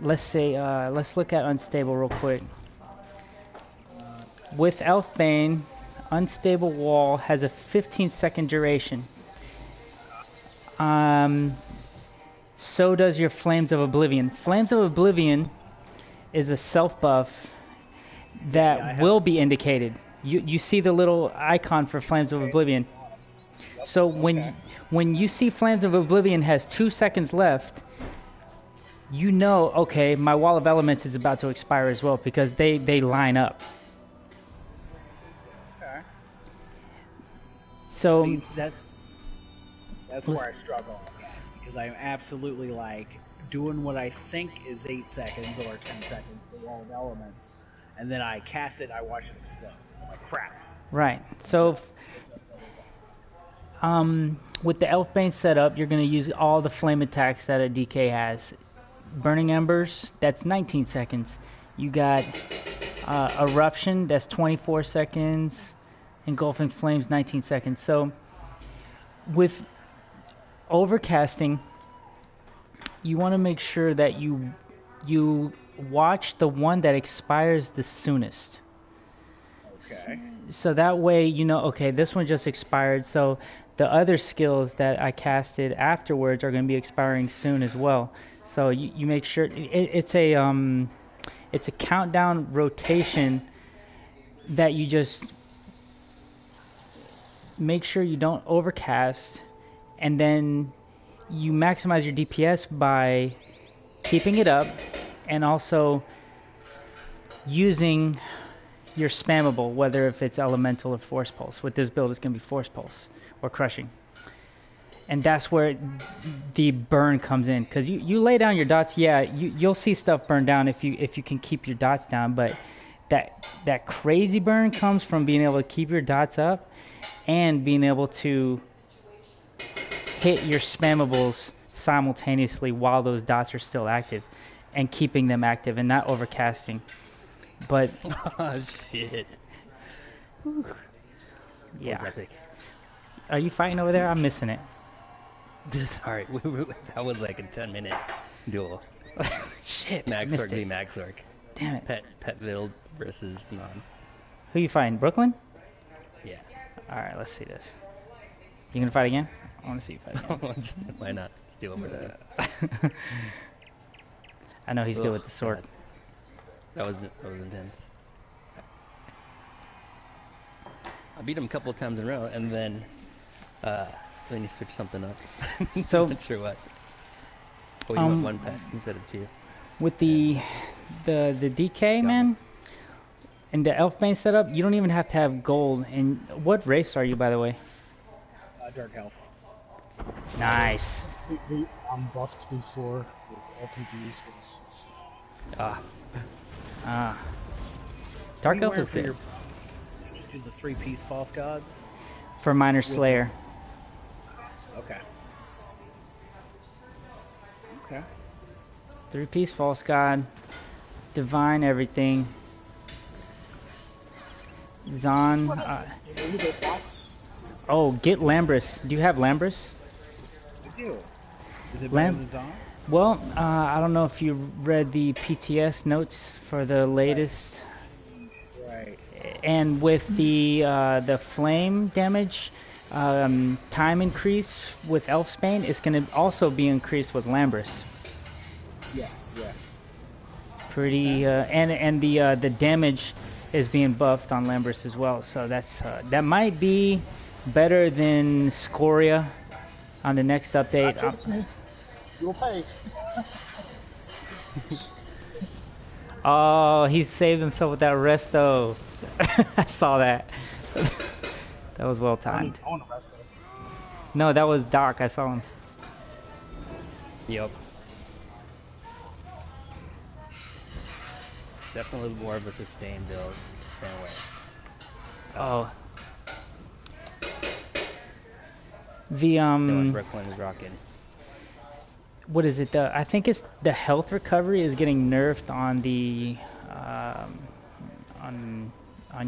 Let's say, let's look at unstable real quick. With Elfbane, unstable wall has a 15-second duration. So does your Flames of Oblivion. Flames of Oblivion is a self buff that will be indicated. You see the little icon for Flames of Oblivion. So when you see Flames of Oblivion has 2 seconds left, you know, okay, my Wall of Elements is about to expire as well, because they line up. Okay. So see, that's where I struggle, because I'm absolutely like doing what I think is 8 seconds or 10 seconds for Wall of Elements, and then I cast it, I watch it explode. I'm like, crap. Right. So with the Elfbane setup, you're going to use all the flame attacks that a DK has. Burning Embers, that's 19 seconds. You got Eruption, that's 24 seconds. Engulfing Flames, 19 seconds. So with overcasting, you want to make sure that you watch the one that expires the soonest. Okay. So that way you know, okay, this one just expired, so the other skills that I casted afterwards are going to be expiring soon as well. So you make sure it's a countdown rotation that you just make sure you don't overcast, and then you maximize your DPS by keeping it up and also using your spammable, whether if it's elemental or force pulse. With this build, it's going to be force pulse or crushing. And that's where the burn comes in, because you lay down your dots. Yeah, you'll see stuff burn down if you can keep your dots down, but that crazy burn comes from being able to keep your dots up and being able to hit your spammables simultaneously while those dots are still active, and keeping them active and not overcasting. But oh shit! Whew. Yeah. That was epic. Are you fighting over there? I'm missing it. Sorry, that was like a 10-minute duel. Shit. Maxork v Maxork. Damn it. Petville versus Non. Who you fighting? Brooklyn? Yeah. Alright, let's see this. You gonna fight again? I wanna see you fight again. Why not? Let's do it one more time. I know he's good with the sword. God. That was intense. I beat him a couple of times in a row, and then you switched something up. So, not sure what. Oh, you went one pet instead of 2. With the DK, man, and the Elfbane setup, you don't even have to have gold. And what race are you, by the way? Dark Elf. Nice. I'm buffed before with LPB skills. Dark Elf is good. Just do the 3-piece False Gods? For Minor Slayer. Okay. Okay. 3-piece False God. Divine everything. Zon. Oh, get Lambris. Do you have Lambris? I do. Is it better than Zon? Well, I don't know if you read the PTS notes for the latest. Right. And with the flame damage, time increase with Elfbane is going to also be increased with Lambris. Yeah. Pretty, and the damage is being buffed on Lambris as well. So that might be better than Scoria on the next update. You'll pay. Oh, he saved himself with that resto. I saw that. That was well timed. I want to resto. No, that was Doc. I saw him. Yep. Definitely more of a sustained build than what than what Brooklyn is rocking. What is it? I think it's the health recovery is getting nerfed on the on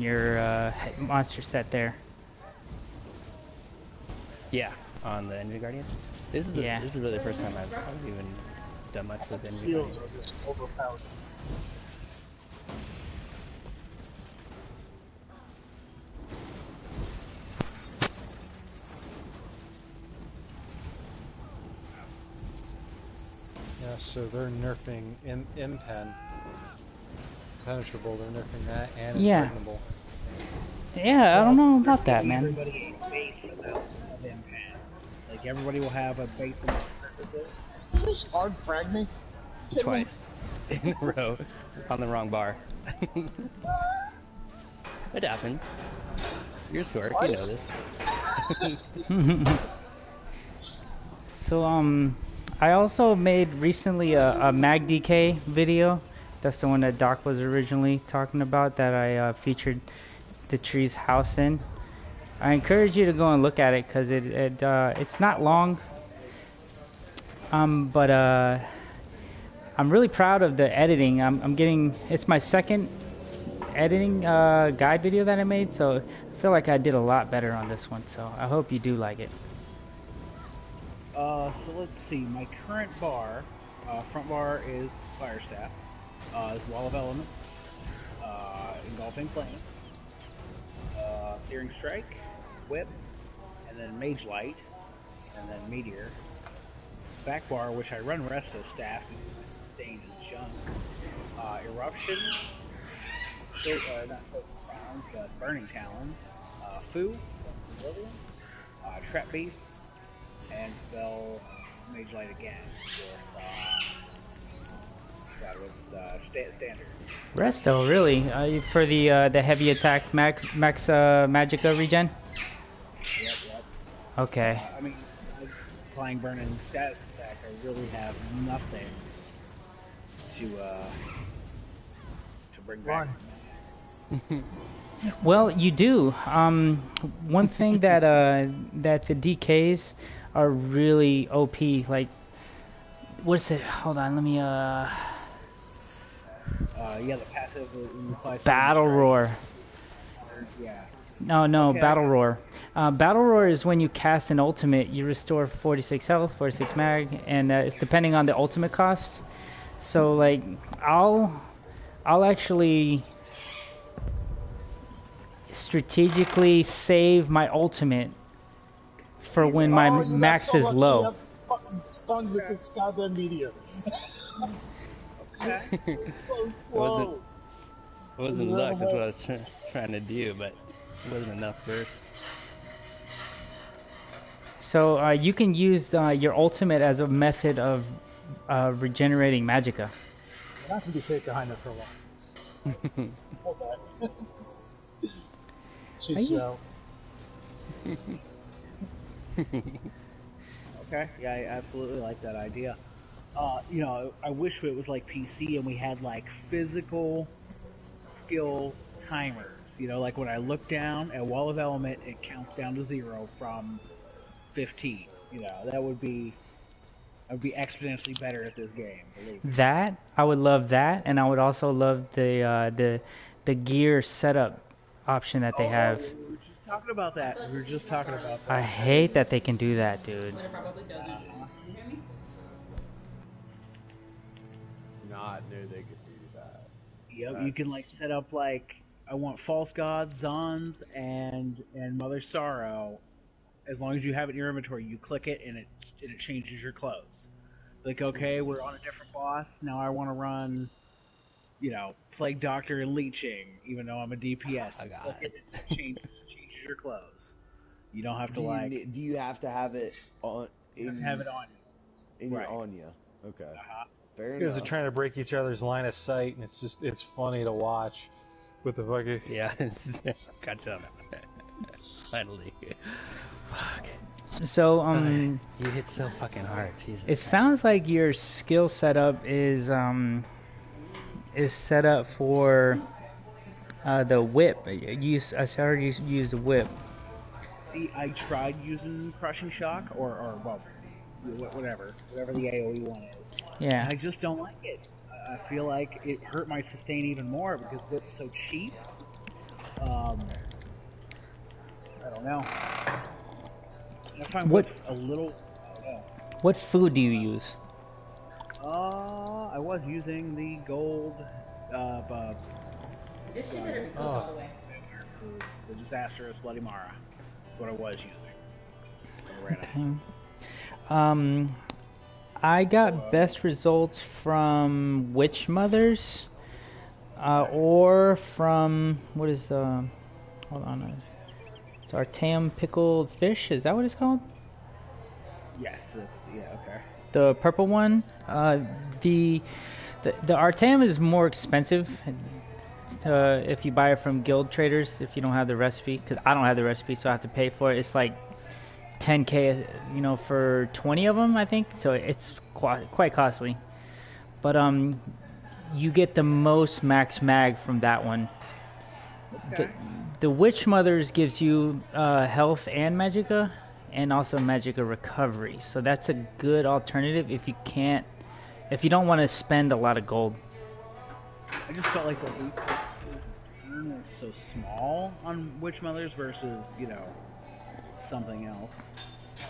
your monster set there. Yeah, on the Energy Guardian. This is really the first time I've even done much with Energy Guardian. Are just overpowered. Yeah, so they're nerfing impenetrable. They're nerfing that and impregnable. Yeah, I don't know about that, man. Everybody a base amount of impen. Like everybody will have a base amount. You just hard frag me? Twice in a row on the wrong bar. It happens. You're Sork, you know this. So I also made recently a MagDK video. That's the one that Doc was originally talking about that I featured the tree's house in. I encourage you to go and look at it because it's not long. But I'm really proud of the editing. It's my second editing guide video that I made, so I feel like I did a lot better on this one. So I hope you do like it. So let's see. My current bar, front bar is Fire Staff, is Wall of Elements, Engulfing Flame, Searing Strike, Whip, and then Mage Light, and then Meteor. Back bar, which I run Resto Staff because it's sustained and junk. Eruption, not Focus Talons, but Burning Talons, Fu, Trap Beast, and spell Mage Light again with standard. Resto, really? For the heavy attack max Magicka regen? Yep. Okay. I mean, applying burning status attack, I really have nothing to bring back. Well, you do. One thing that the DKs are really OP. Like, what's it? Hold on, let me. Yeah, the passive Battle Roar. Yeah. No, Okay. Battle Roar. Battle Roar is when you cast an ultimate, you restore 46 health, 46 mag, and it's depending on the ultimate cost. So like, I'll actually strategically save my ultimate for when my max is low. I'm fucking stunned with this goddamn meteor. It's so slow. It wasn't luck, that's what I was trying to do, but it wasn't enough burst. So you can use your ultimate as a method of regenerating Magicka. I'm not gonna be safe behind her for a while. Hold on. She's slow. Okay, yeah, I absolutely like that idea. You know, I wish it was like PC and we had like physical skill timers. You know, like when I look down at Wall of Element, it counts down to 0 from 15. You know, that would be exponentially better at this game. Believe me. That I would love that, and I would also love the gear setup option that they have. We were just talking about that. I hate that they can do that, dude. Not knew they could do that. Yep, you can like set up like I want False Gods, Zons, and Mother Sorrow. As long as you have it in your inventory, you click it and it changes your clothes. Like, okay, we're on a different boss. Now I want to run, you know, Plague Doctor and Leeching, even though I'm a DPS. Oh, God. Click it, it changes your clothes. You don't have to Do you have to have it on? Have it on you. In Right. your Anya. Okay. Fair You guys are enough. trying to break each other's line of sight, and it's funny to watch. With the fucking Yeah, gotcha. Finally. Fuck. So you hit so fucking hard, Jesus. it sounds like your skill setup is is set up for the whip. I already used the whip. See, I tried using crushing shock or well, whatever the AOE one is. Yeah. And I just don't like it. I feel like it hurt my sustain even more because whip's so cheap. I don't know. I find whip's a little. I don't know. What food do you use? I was using the gold. This shit better be cooked all the way. The disastrous Bloody Mara. That's what I was using. Okay. I got best results from Witch Mothers, or from what is hold on, it's Artem pickled fish. Is that what it's called? Yes. Okay. The purple one. The Artem is more expensive. If you buy it from guild traders, if you don't have the recipe, because I don't have the recipe, so I have to pay for it. It's like 10k, for 20 of them, I think. So it's quite costly. But you get the most max mag from that one. Okay. The Witch Mothers gives you health and magicka, and also magicka recovery. So that's a good alternative if you don't want to spend a lot of gold. I just felt like the return was so small on Witch Mothers versus, something else.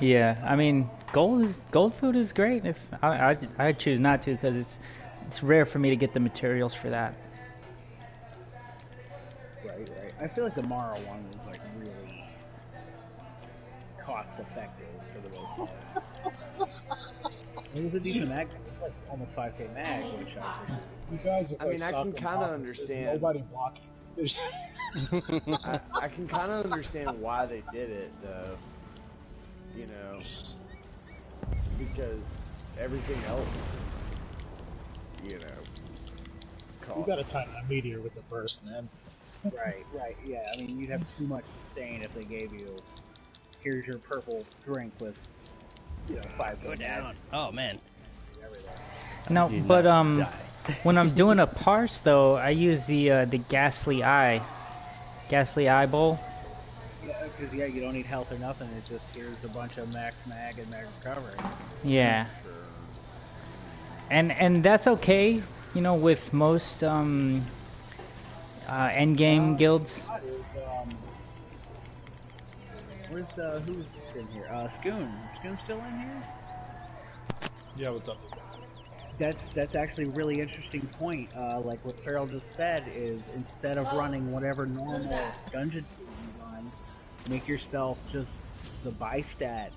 Yeah, I mean, gold food is great. If I choose not to, because it's rare for me to get the materials for that. Right. I feel like the Mara one was like really cost effective for the most part. It was a decent mag, like almost 5k mag, which I appreciate. You guys, I mean, I can kind of understand. There's nobody blocking. I can kind of understand why they did it, though. Because everything else, costs. You gotta time that meteor with the burst, man. Right. Yeah, I mean, you'd have too much sustain if they gave you, here's your purple drink with, 5 Go down. Oh man. No, but when I'm doing a parse though, I use the ghastly eye bowl. Yeah, because you don't need health or nothing. It just here's a bunch of max mag and mag recovery. Yeah. And that's okay, with most endgame guilds. Who's in here? Scoon. Is Scoon still in here? Yeah, what's up? That's actually a really interesting point. Like what Farrell just said is instead of running whatever normal dungeon you run, make yourself just the bystat,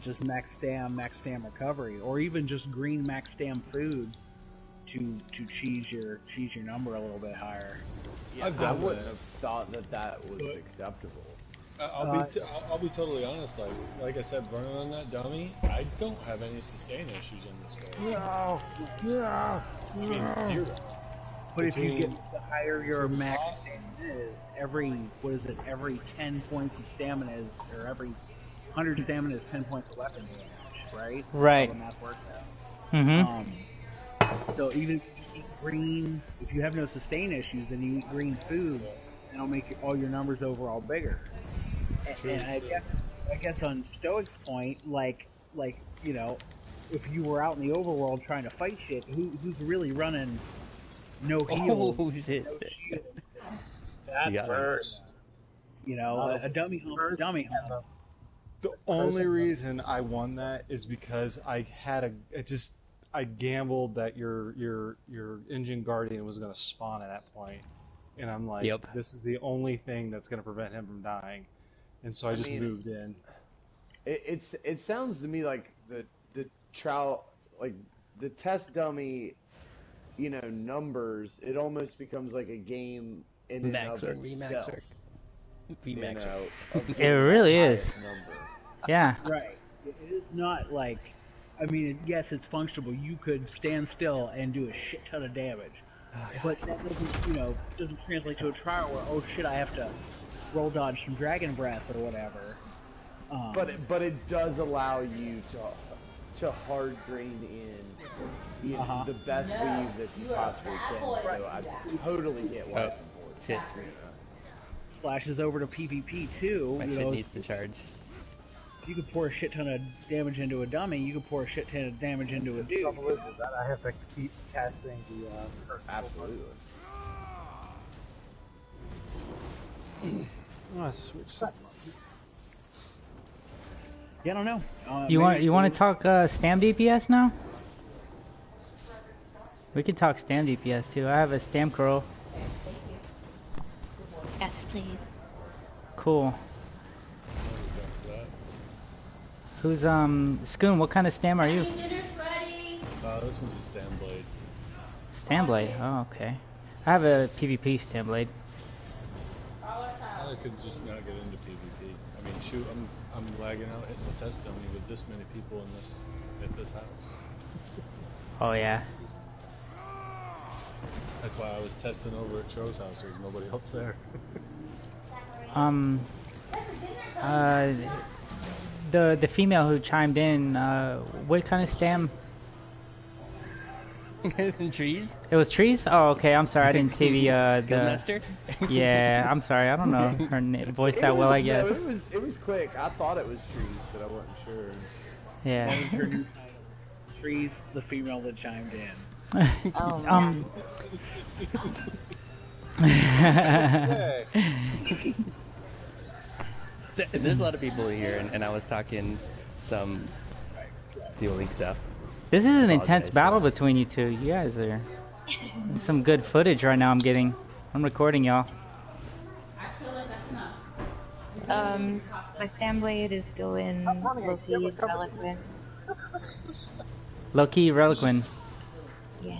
just max stam recovery, or even just green max stam food to cheese your number a little bit higher. Yeah, I wouldn't have thought that was acceptable. I'll be totally honest. Like I said, running on that dummy, I don't have any sustain issues in this game. No. I mean, zero. But if you get the higher your max stamina is, every 10 points of stamina is, or every 100 stamina is 10 points of weapon damage, right? Right. That's how the math works out. Mm-hmm. So even if you eat green, if you have no sustain issues and you eat green food, it'll make all your numbers overall bigger. And I guess on Stoic's point, like if you were out in the overworld trying to fight shit, who's really running no heals, Oh shit! no shields? That burst. A dummy hump's a dummy hump. The only reason I won that is because I gambled that your engine guardian was going to spawn at that point, and I'm like, this is the only thing that's going to prevent him from dying, and so I just moved in. It sounds to me like the trial, like the test dummy, numbers. It almost becomes like a game in and of itself. It really is. Yeah. Right. It is not like. I mean, yes, it's functional. You could stand still and do a shit ton of damage, but that doesn't translate to a trial where, oh shit, I have to roll dodge some dragon breath or whatever. But it does allow you to hard grain in the best weave that you possibly can. So I totally get why it's important. Shit. Splashes over to PvP too. My shit needs to charge. You could pour a shit ton of damage into a dummy. You could pour a shit ton of damage into a dude. The trouble is that I have to keep casting the curse. Absolutely. Oh, switch. Yeah, I don't know. You want to talk stam DPS now? We could talk stam DPS too. I have a stam curl. Yes, please. Cool. Who's Scoon? What kind of stam are you? This one's a stand blade. Stam blade. Oh, okay. I have a PvP stam blade. I could just not get into PvP. I mean, shoot, I'm lagging out hitting the test dummy with this many people at this house. Oh yeah. That's why I was testing over at Tro's house. There was nobody else there. The female who chimed in, what kind of stam? Trees? It was trees? Oh, okay. I'm sorry. I didn't see the Guildmaster? Yeah, I'm sorry. I don't know her voice that well, I guess. No, it was quick. I thought it was trees, but I wasn't sure. Yeah. That was her new title. Trees, the female that chimed in. So, there's a lot of people here, and I was talking some dueling stuff. This is an intense battle between you two. You guys are some good footage right now. I'm getting. I'm recording y'all. My stam blade is still in Loki's Reliquin. Loki Reliquin. Yeah.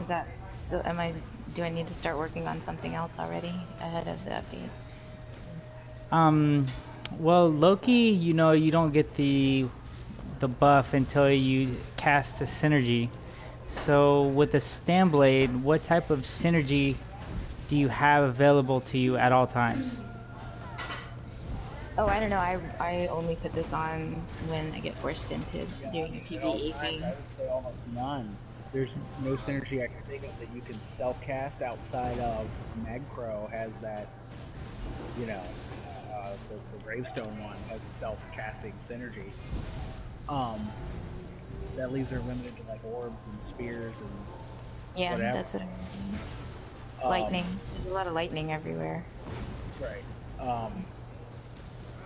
Is that still? Do I need to start working on something else already ahead of the update? Well, Loki, you know, you don't get the buff until you cast the synergy. So with the stam blade, what type of synergy do you have available to you at all times? Oh, I don't know. I only put this on when I get forced into doing a PvE thing. I would say almost none. There's no synergy I can think of that you can self-cast outside of Magpro has that, you know, the Gravestone one has a self-casting synergy. That leaves her limited to like orbs and spears and yeah, whatever. That's what I mean. Lightning. There's a lot of lightning everywhere. Right.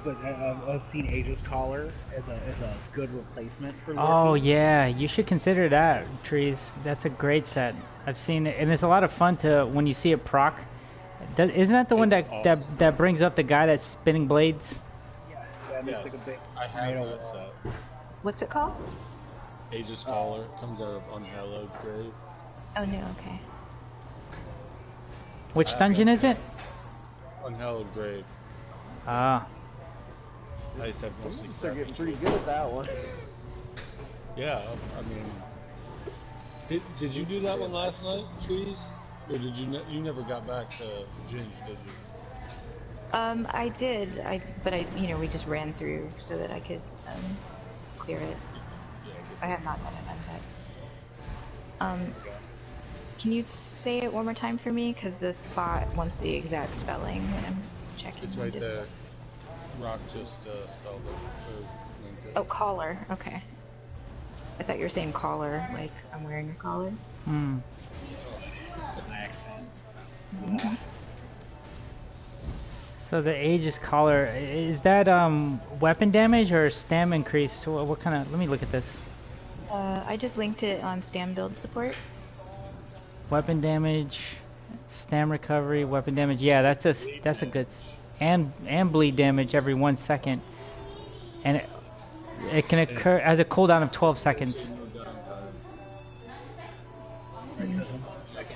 But I've seen Aegis Collar as a good replacement for Loki. Oh yeah, you should consider that, Trees. That's a great set. I've seen it, and it's a lot of fun to when you see it proc. Isn't that the one that brings up the guy that's spinning blades? Yeah, that looks like a big I have that set. What's it called? Aegis Collar comes out of Unhallowed Grave. Oh no, okay. Which dungeon is it? Unhallowed Grave. Ah. I used to have mostly They're getting pretty good at that one. Yeah, I mean, did you do that one last night, Trees? Or did you never got back to Ginge, did you? I did. But we just ran through so that I could clear it. I have not done it yet. Can you say it one more time for me? Because this bot wants the exact spelling when I'm checking. It's right there. Rock just spelled it. Linked it. Oh, collar. Okay. I thought you were saying collar, like I'm wearing a collar. Hmm. accent. So the Aegis Collar, is that weapon damage or stam increase? What kind of? Let me look at this. I just linked it on stam build support. Weapon damage, stam recovery, weapon damage. Yeah, that's a good. And bleed damage every 1 second, and it can occur as a cooldown of 12 seconds.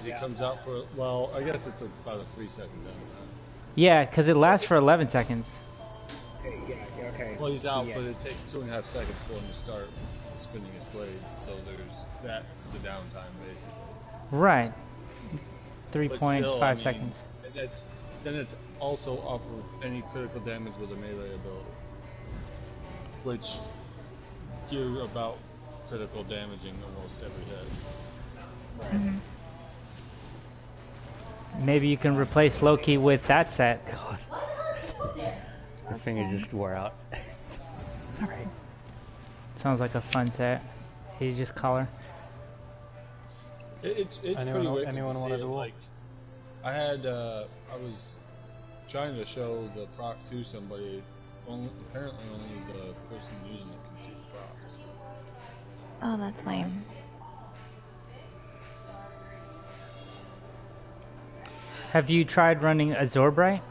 It comes out for, well, I guess it's about a 3-second downtime. Yeah, because it lasts for 11 seconds. Okay, yeah, okay. Well, he's out, but it takes 2.5 seconds for him to start spinning his blades, so there's that for the downtime, basically. Right. But 3.5 still, seconds. Then it's also offer any critical damage with a melee ability. Which, you're about critical damaging almost every hit. Mhm. Maybe you can replace Loki with that set. God, there? your fingers just wore out. It's alright. Sounds like a fun set. You just call her. It's Anyone, pretty wicked anyone to want see to it. duel? Like, I was trying to show the proc to somebody. Apparently only the person using it can see the procs. Oh, that's lame. Have you tried running Azorbrite?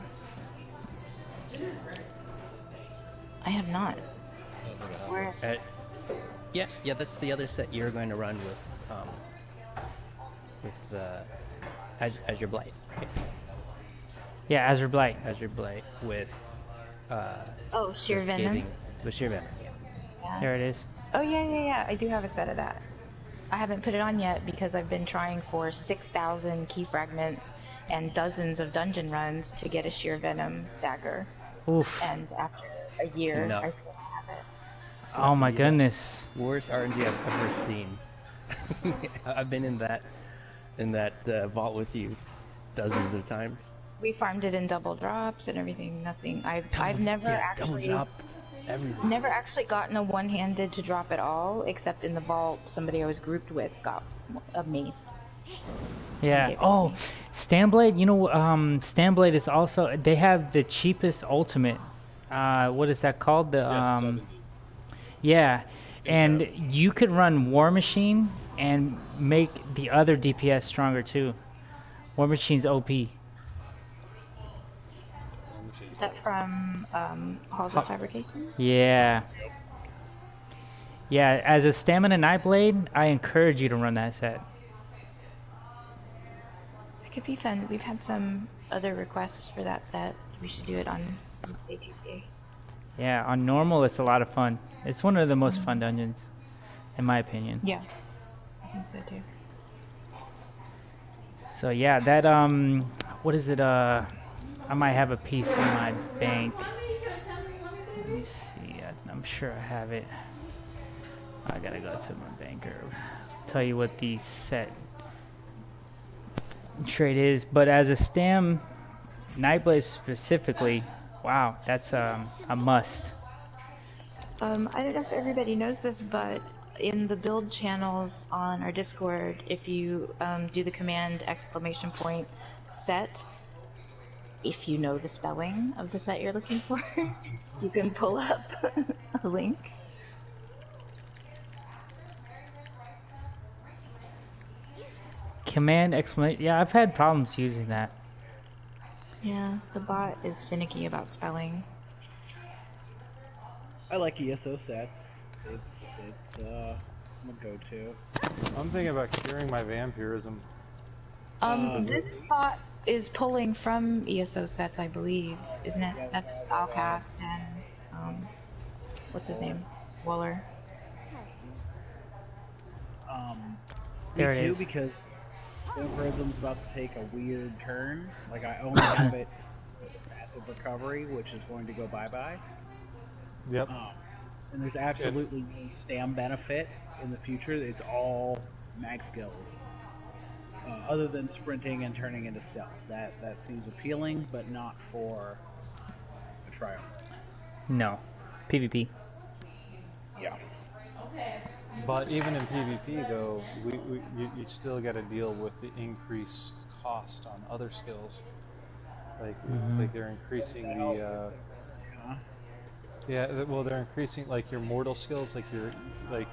I have not. Where is it? Yeah, that's the other set you're going to run with Azure Blight, right? Yeah, Azure Blight. Azure Blight with Oh, Sheer the Venom. scathing- With Sheer Venom, yeah. Yeah. There it is. Oh yeah. I do have a set of that. I haven't put it on yet because I've been trying for 6,000 key fragments and dozens of dungeon runs to get a Sheer Venom dagger. Oof. And after a year, No. I still don't have it. Oh my goodness. Worst RNG I've ever seen. I've been in that vault with you dozens of times. We farmed it in double drops and everything. Nothing. I've never double actually drop everything. never actually gotten a one-handed to drop at all, except in the vault. Somebody I was grouped with got a mace. Yeah. Oh, Stanblade. You know, Stanblade is also. They have the cheapest ultimate. What is that called? The Yes, 70. Yeah, and you could run War Machine and make the other DPS stronger too. War Machine's OP. Is that from Halls of Fabrication? Yeah. Yeah, as a Stamina Nightblade, I encourage you to run that set. It could be fun. We've had some other requests for that set. We should do it on Wednesday, Tuesday. Yeah, on normal it's a lot of fun. It's one of the most fun dungeons, in my opinion. Yeah, I think so too. So yeah, that what is it? I might have a piece in my bank. Let me see. I'm sure I have it. I gotta go to my banker. Tell you what the set trade is, but as a Stam Nightblade specifically, wow, that's a must. I don't know if everybody knows this, but in the build channels on our Discord, if you do the command !set, if you know the spelling of the set you're looking for, you can pull up a link. Command exclamation. Yeah, I've had problems using that. Yeah, the bot is finicky about spelling. I like ESO sets. It's my go-to. I'm thinking about curing my vampirism. This bot is pulling from ESO sets, I believe, isn't it? That's Alcast and what's his name? Waller. There Me it too, is. because Vampirism's about to take a weird turn. Like, I only have it with passive recovery, which is going to go bye-bye. Yep. And there's absolutely no stam benefit in the future. It's all mag skills. Other than sprinting and turning into stealth. That seems appealing, but not for a trial. No, PvP. Yeah. But even in PvP, though, you still got to deal with the increased cost on other skills. Like they're increasing the. Well, they're increasing like your mortal skills,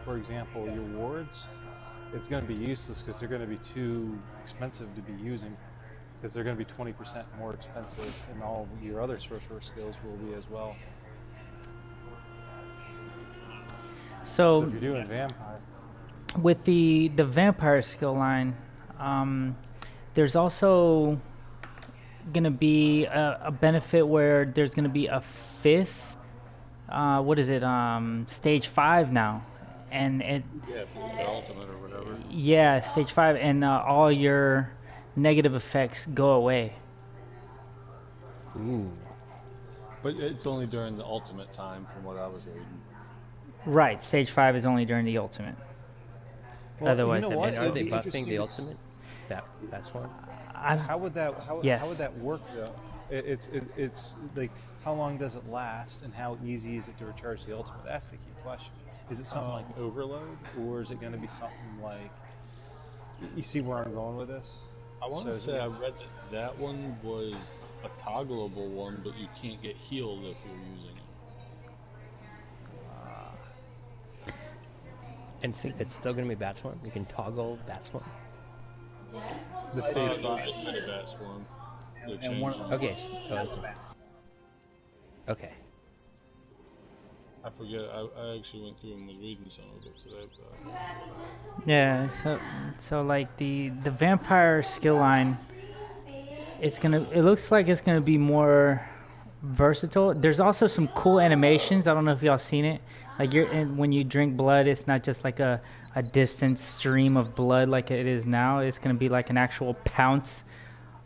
for example, your wards. It's going to be useless because they're going to be too expensive to be using, because they're going to be 20% more expensive, and all your other sorcerer skills will be as well. So if you're doing vampire, with the vampire skill line, there's also gonna be a benefit where there's gonna be a fifth. What is it? Stage 5 now, and it. Yeah, the ultimate or whatever. Yeah, stage 5, and all your negative effects go away. Ooh. But it's only during the ultimate time, from what I was reading. Right, stage 5 is only during the ultimate. Well, Otherwise, you know what? And are It'd they be buffing the interesting to ultimate? That's one. How would that Yes. how would that work though? It's like how long does it last, and how easy is it to recharge the ultimate? That's the key question. Is it something like overload, or is it going to be something like? You see where I'm going with this? I want to say I read that one was a toggleable one, but you can't get healed if you're using it. And it's still going to be Bat Swarm? You can toggle Bat Swarm? The stage 5. The Bat Swarm. Okay. Okay. I forget. I actually went through and was reading some of it today. But... Yeah. So like the vampire skill line, it looks like it's gonna be more versatile. There's also some cool animations. I don't know if y'all seen it. Like when you drink blood, it's not just like a distant stream of blood like it is now. It's gonna be like an actual pounce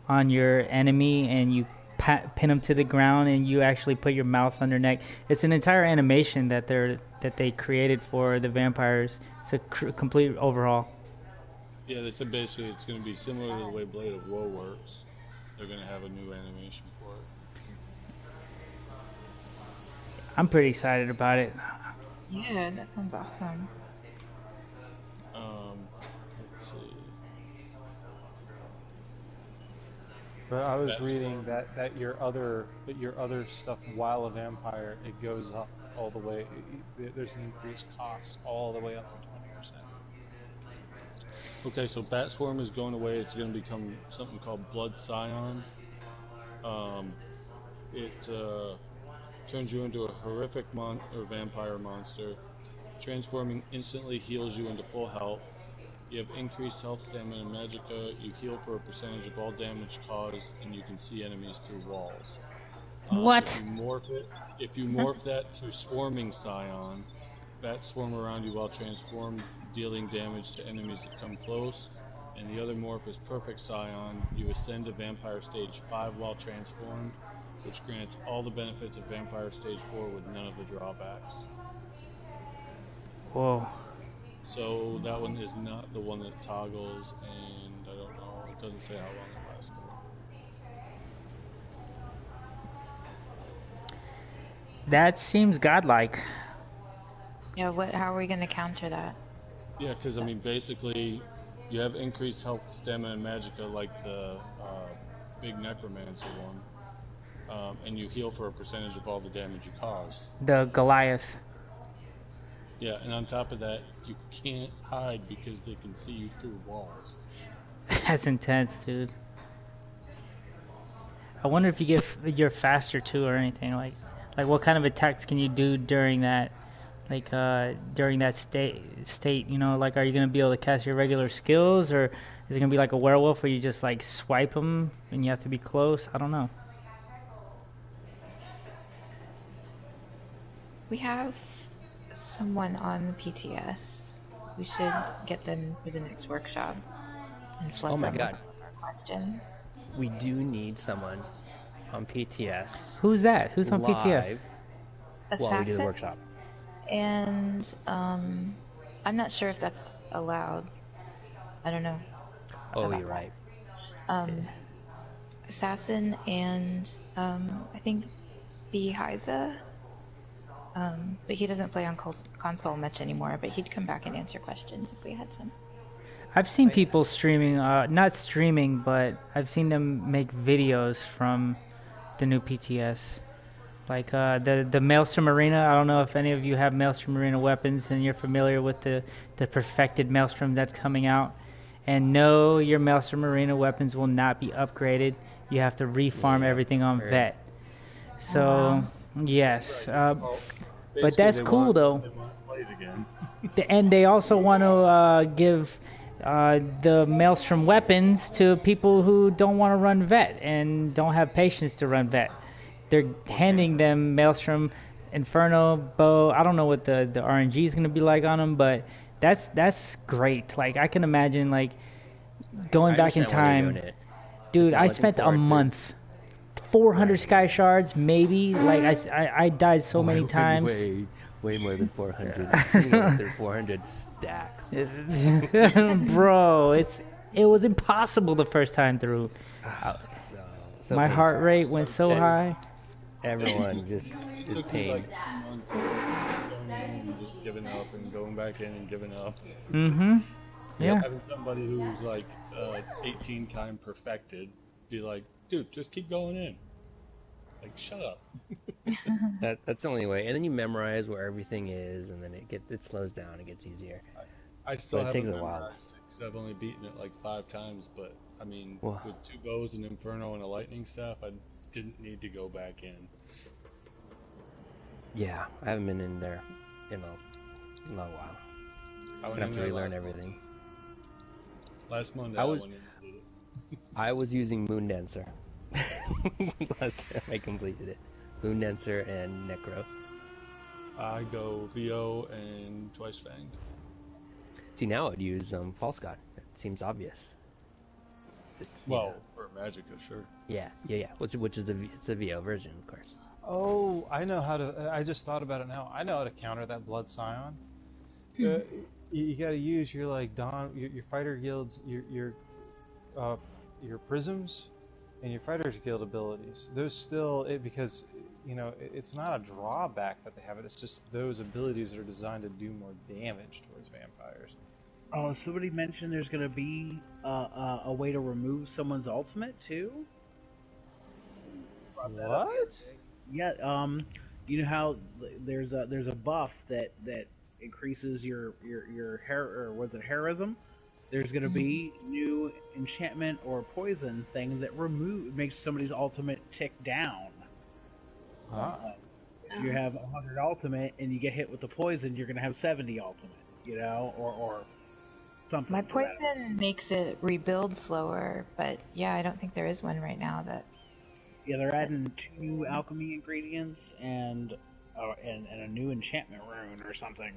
on your enemy, and you pin them to the ground, and you actually put your mouth on their neck. It's an entire animation that they created for the vampires. It's a complete overhaul. Yeah, they said basically it's going to be similar to the way Blade of Woe works. They're going to have a new animation for it. I'm pretty excited about it. Yeah, that sounds awesome. Let's see. But I was reading that your other stuff while a vampire, it goes up all the way. There's an increased cost all the way up to 20%. Okay, so Bat Swarm is going away. It's going to become something called Blood Scion. It turns you into a horrific vampire monster. Transforming instantly heals you into full health. You have increased health, stamina, and magicka. You heal for a percentage of all damage caused, and you can see enemies through walls. What? If you morph that to Swarming Scion, bats swarm around you while transformed, dealing damage to enemies that come close. And the other morph is Perfect Scion. You ascend to Vampire Stage 5 while transformed, which grants all the benefits of Vampire Stage 4 with none of the drawbacks. Whoa. So that one is not the one that toggles, and I don't know, it doesn't say how long it lasts for. That seems godlike. Yeah, how are we going to counter that? Yeah, because I mean, basically, you have increased health, stamina, and magicka like the big necromancer one, and you heal for a percentage of all the damage you cause. The Goliath. Yeah, and on top of that, you can't hide because they can see you through walls. That's intense, dude. I wonder if you're faster too, or anything like what kind of attacks can you do during that, during that state? You know, like are you gonna be able to cast your regular skills, or is it gonna be like a werewolf where you just like swipe them and you have to be close? I don't know. We have someone on the PTS. We should get them for the next workshop and flood them with our questions. We do need someone on PTS. Who's that? Who's on PTS? Assassin. While we do the workshop. And I'm not sure if that's allowed. I don't know. Oh, you're right. Assassin and I think Behiza. But he doesn't play on console much anymore, but he'd come back and answer questions if we had some. I've seen people streaming, not streaming, but I've seen them make videos from the new PTS. Like the Maelstrom Arena. I don't know if any of you have Maelstrom Arena weapons and you're familiar with the perfected Maelstrom that's coming out. And no, your Maelstrom Arena weapons will not be upgraded. You have to refarm everything on Vet. So, yes. But that's cool, though. And they also want to give the Maelstrom weapons to people who don't want to run Vet and don't have patience to run Vet. They're handing them Maelstrom, Inferno, Bow. I don't know what the RNG is going to be like on them, but that's great. Like, I can imagine, like, going back in time. Dude, I spent a month. 400 sky shards, maybe. Like I died so many times. Way more than 400. You know, they're 400 stacks. Bro, it was impossible the first time through. So My painful. heart rate went so high. Everyone just It is took me pained. like 2 months of going in and just giving up and going back in and giving up. Mm-hmm. Yeah. Having somebody who's like 18 time perfected be like, dude, just keep going in. Like, shut up. That's the only way. And then you memorize where everything is, and then it slows down. It gets easier. I still But it haven't takes a while. memorized it because I've only beaten it like 5 times. But I mean, Well, with 2 bows, an inferno, and a lightning staff, I didn't need to go back in. yeah, I haven't been in there in a long while. I I'm went gonna in have to there relearn last everything. Last Monday, I I was went in and did it. I was using Moon Dancer last time I completed it. Moon Dancer and Necro. I go VO and Twice Fanged. See, now I'd use False God. It seems obvious. Well, for Magicka, sure. Yeah. Which is it's the VO version, of course. Oh, I know how to. I just thought about it now. I know how to counter that Blood Scion. You gotta use your like your fighter guilds, your prisms, and your fighters guild abilities. Those still because it's not a drawback that they have it. It's just those abilities are designed to do more damage towards vampires. Oh, somebody mentioned there's gonna be a way to remove someone's ultimate too. What? Yeah. You know how there's a buff that increases your hair, or was it heroism? There's gonna be new enchantment or poison thing that makes somebody's ultimate tick down. If you have 100 ultimate and you get hit with the poison, you're gonna have 70 ultimate. Or something. My poison makes it rebuild slower, but yeah, I don't think there is one right now that. Yeah, they're adding 2 new alchemy ingredients and a new enchantment rune or something.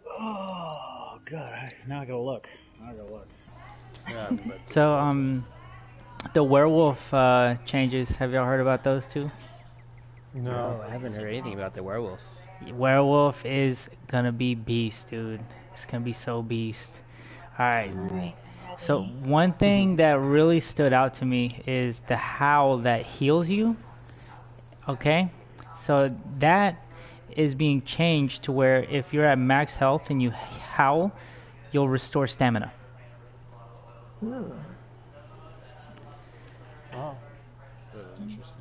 Oh god! Now I gotta look. Yeah, but So the werewolf changes. Have y'all heard about those too? No, I haven't heard anything about the werewolves. Werewolf is gonna be beast, dude. It's gonna be so beast. Alright. So one thing that really stood out to me is the howl that heals you. Okay? So that is being changed to where if you're at max health and you howl, you'll restore stamina. Ooh. Oh. interesting.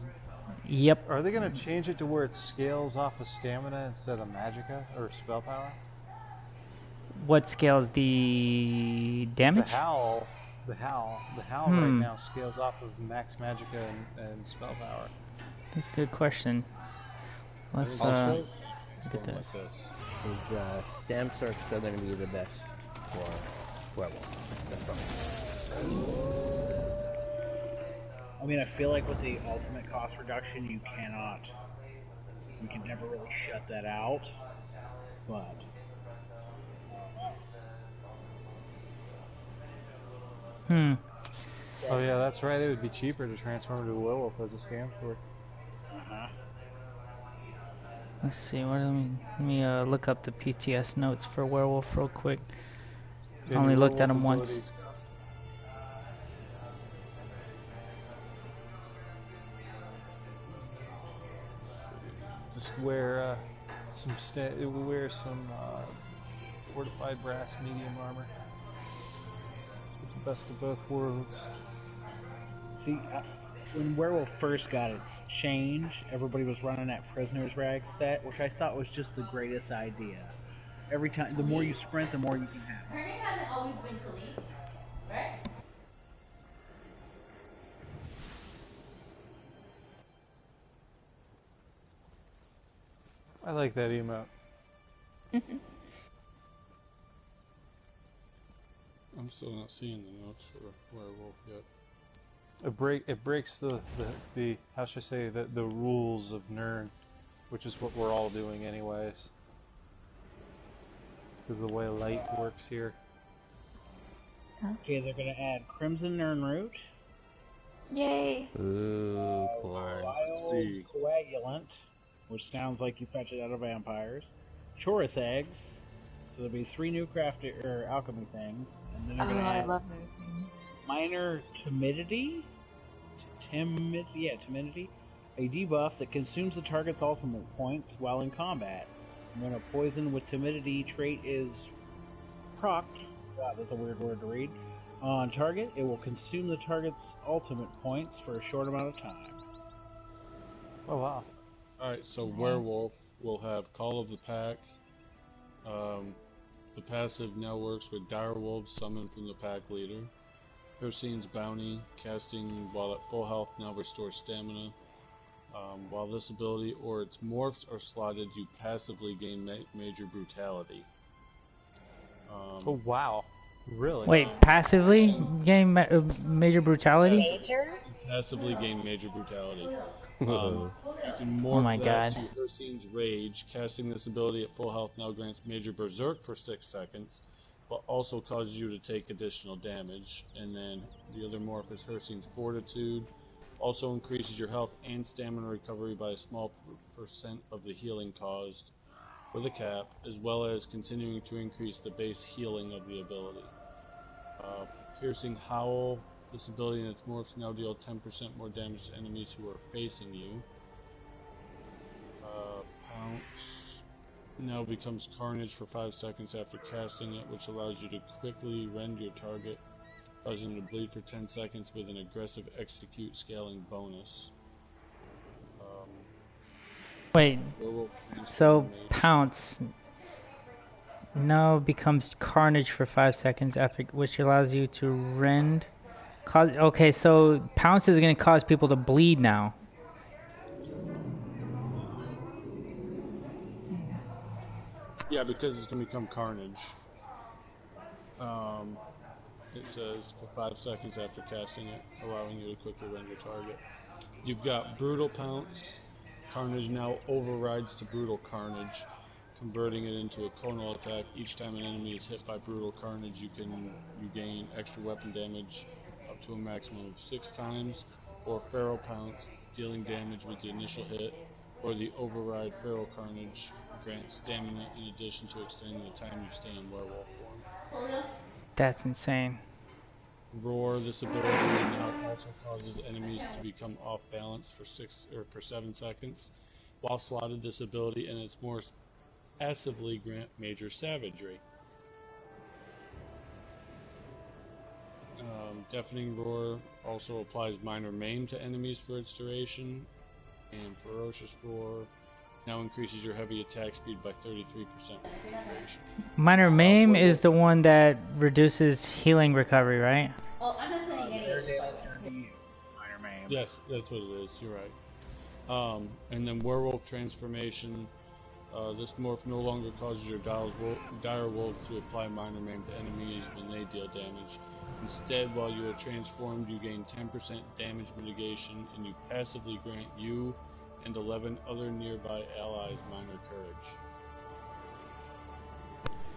Yep. Are they gonna change it to where it scales off of stamina instead of magicka or spell power? What scales the damage? The howl right now scales off of max magicka and spell power. That's a good question. Let's Also, look at this. Is stamps are still going to be the best for werewolves. That's probably. I mean, I feel like with the ultimate cost reduction, you can never really shut that out. But Oh yeah, that's right. It would be cheaper to transform into a werewolf as a stamp sword. Let's see. Let me look up the PTS notes for werewolf real quick. I only looked at them once. Just wear some fortified brass medium armor. Get the best of both worlds. see, when Werewolf first got its change, everybody was running that Prisoner's Rag set, which I thought was just the greatest idea. Every time, the more you sprint, the more you can have. Her name hasn't always been Khalees, right? I like that emote. I'm still not seeing the notes for Werewolf yet. It breaks the how should I say the rules of Nern, which is what we're all doing anyways. Because the way light works here. Okay, they're gonna add Crimson Nern Root. Yay! Ooh, corn. Wild Coagulant. which sounds like you fetch it out of vampires. Chorus eggs, so there'll be 3 new alchemy things, and then they're gonna I add love those things. minor timidity. Timidity, a debuff that consumes the target's ultimate points while in combat. When a poison with timidity trait is procced, wow, that's a weird word to read, on target, it will consume the target's ultimate points for a short amount of time. Oh wow. Alright, so Werewolf will have Call of the Pack. The passive now works with direwolves summoned from the pack leader. Hircine's Bounty, casting while at full health, now restores stamina. While this ability or its morphs are slotted, you passively gain Major Brutality. Oh wow. Really? Wait, passively gain major brutality? Major? Passively gain Major Brutality. You can Oh morph my that god. to Hircine's Rage. Casting this ability at full health now grants Major Berserk for 6 seconds, but also causes you to take additional damage. And then the other morph is Hircine's Fortitude. Also increases your health and stamina recovery by a small percent of the healing caused with a cap, as well as continuing to increase the base healing of the ability. Piercing Howl. This ability and its morphs now deal 10% more damage to enemies who are facing you. Pounce now becomes Carnage for 5 seconds after casting it, which allows you to quickly rend your target, causing them to bleed for 10 seconds with an aggressive execute scaling bonus. Wait, Werewolf so Transformation. Pounce now becomes Carnage for 5 seconds after, which allows you to rend. Okay, so Pounce is going to cause people to bleed now. Yeah, because it's going to become Carnage. It says for 5 seconds after casting it, allowing you to quickly rend your target. You've got Brutal Pounce. Carnage now overrides to Brutal Carnage, converting it into a conal attack. Each time an enemy is hit by Brutal Carnage, you gain extra weapon damage up to a maximum of 6 times, or Feral Pounce, dealing damage with the initial hit, or the override Feral Carnage grants stamina in addition to extending the time you stay in werewolf form. That's insane. Roar. This ability now also causes enemies to become off balance for 7 seconds. While slotted, this ability and its morphs passively grant Major Savagery. Deafening Roar also applies Minor Maim to enemies for its duration, and Ferocious Roar now increases your heavy attack speed by 33% for duration. Minor Maim is the one that reduces healing recovery, right? Oh, I'm not playing any of this, by the way. Minor Maim. Yes, that's what it is. You're right. And then Werewolf Transformation. This morph no longer causes your dire wolves to apply minor maim to enemies when they deal damage. Instead, while you are transformed, you gain 10% damage mitigation, and you passively grant you and 11 other nearby allies minor courage.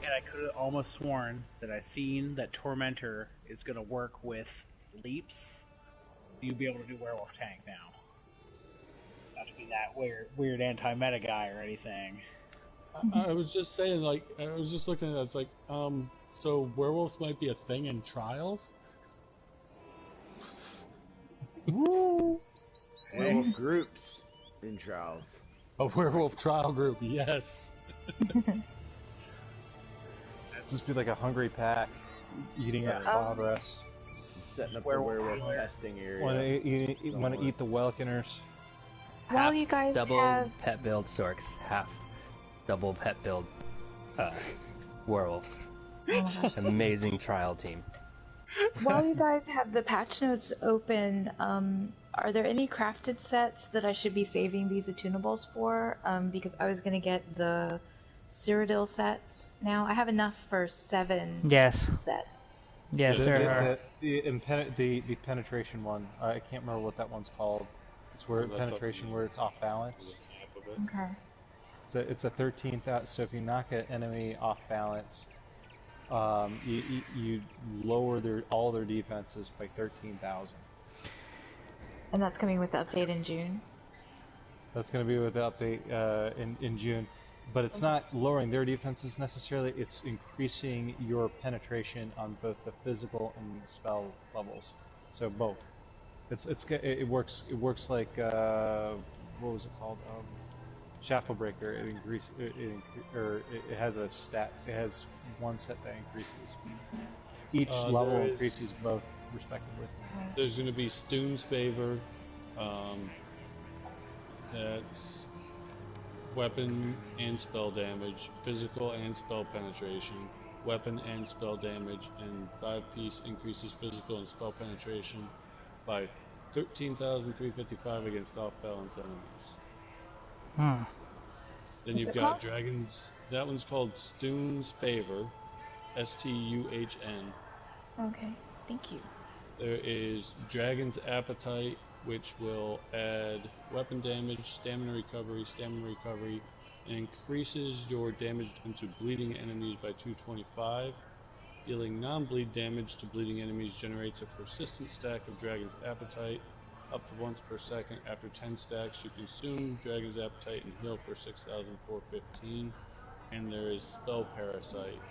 And I could have almost sworn that I seen that Tormentor is going to work with leaps. You'll be able to do Werewolf Tank now. Not to be that weird anti-meta guy or anything. I was just saying, like, I was just looking at it, it's like, so werewolves might be a thing in trials? Woo! Werewolf groups in trials. A werewolf trial group, yes. Just be like a hungry pack eating at Wild Rest. Setting up the werewolf testing area. Want to eat the Welkiners. While you guys double have pet build Sorks, half double pet build werewolves. oh my gosh. Amazing trial team. While you guys have the patch notes open, are there any crafted sets that I should be saving these attunables for? Because I was gonna get the Cyrodiil sets now. I have enough for 7 Yes. set. Yes, there are. The penetration one. I can't remember what that one's called. It's where penetration where it's off balance. Okay. It's a 13,000. So if you knock an enemy off balance, you lower all their defenses by 13,000. And that's coming with the update in June? That's going to be with the update in June. But it's not lowering their defenses necessarily, it's increasing your penetration on both the physical and spell levels. So both. It works like what was it called? Shackle Breaker. It has a stat. It has one set that increases. Each level increases both respectively. There's going to be Stoon's Favor. That's weapon and spell damage, physical and spell penetration, weapon and spell damage, and 5-piece increases physical and spell penetration by 13,355 against off-balance enemies. Then you've got Dragons. That one's called Stoon's Favor, S-T-U-H-N. Okay, thank you. There is Dragon's Appetite, which will add weapon damage, stamina recovery, and increases your damage into bleeding enemies by 225. Dealing non-bleed damage to bleeding enemies generates a persistent stack of Dragon's Appetite up to once per second. After 10 stacks, you consume Dragon's Appetite and heal for 6,415. And there is Spell Parasite.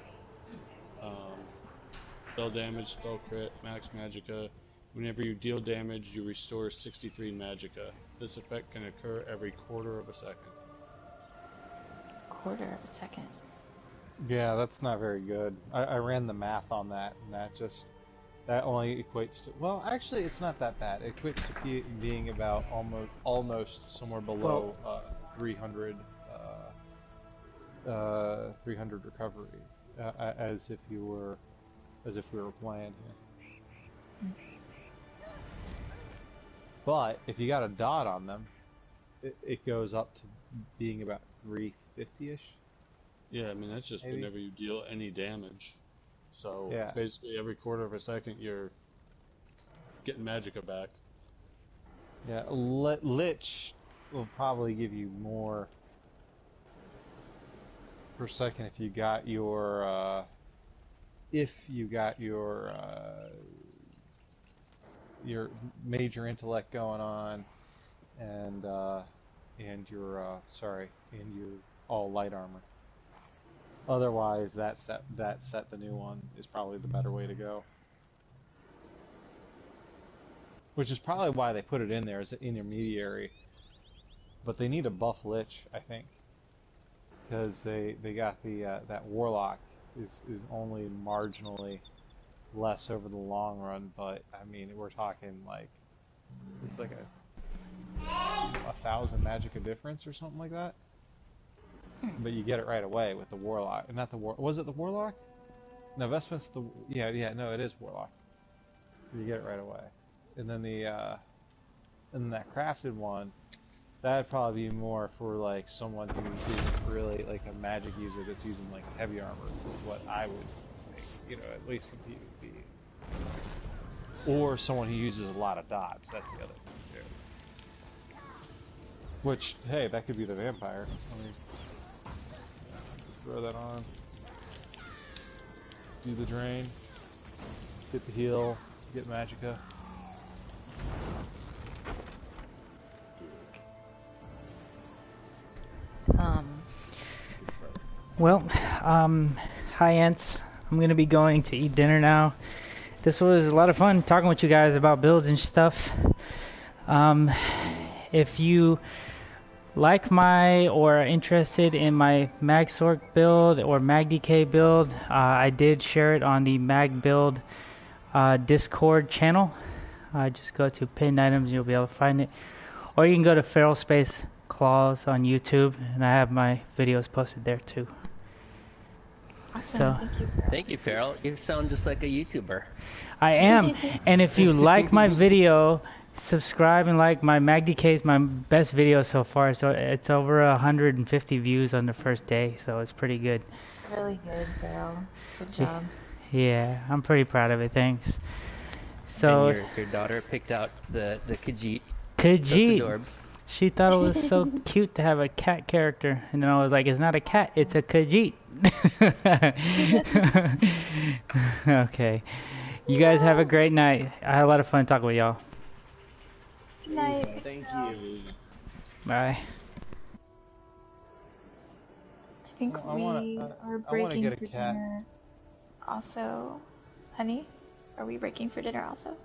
Spell damage, spell crit, max magicka. Whenever you deal damage, you restore 63 magicka. This effect can occur every quarter of a second. Quarter of a second. Yeah, that's not very good. I ran the math on that, and that only equates to, well, actually, it's not that bad. It equates to being about almost somewhere below 300 recovery, as if we were playing here. But if you got a dot on them, it goes up to being about 350-ish. Yeah, I mean that's just maybe. Whenever you deal any damage. So yeah. Basically every quarter of a second you're getting magicka back. Yeah, Lich will probably give you more per second if you got your major intellect going on, and your all light armor. Otherwise, that set, the new one, is probably the better way to go. Which is probably why they put it in there as an intermediary. But they need a buff Lich, I think, because they got the that Warlock is only marginally less over the long run, but I mean we're talking like it's like a 1,000 magicka difference or something like that. But you get it right away with the Warlock. Not the was it the Warlock? No, Vestment's the no, it is Warlock. You get it right away. And then and that crafted one, that'd probably be more for like someone who isn't really like a magic user that's using like heavy armor, is what I would think, at least in PvP. Or someone who uses a lot of dots, that's the other thing too. Which, hey, that could be the vampire. I mean, throw that on. Do the drain. Get the heal. Get magicka. Well, hi Ents. I'm gonna be going to eat dinner now. This was a lot of fun talking with you guys about builds and stuff. If you like or are interested in my MagSork build or MagDK build, I did share it on the Mag Build Discord channel. Just go to pinned items, you'll be able to find it. Or you can go to Feral Space Claws on YouTube, and I have my videos posted there too. Awesome. So, Thank you, Farrell. You sound just like a YouTuber. I am. And if you like my video, subscribe and like. My MagDK is my best video so far. So it's over 150 views on the first day. So it's pretty good. It's really good, Farrell. Good job. Yeah, I'm pretty proud of it. Thanks. So and your daughter picked out the Khajiit. Khajiit. That's adorbs. She thought it was so cute to have a cat character, and then I was like, "It's not a cat, it's a Khajiit." Okay, you guys have a great night. I had a lot of fun talking with y'all. Good night. Thank you. Bye. I think I we wanna- are I wanna breaking get a for cat. dinner. Also, honey, are we breaking for dinner also?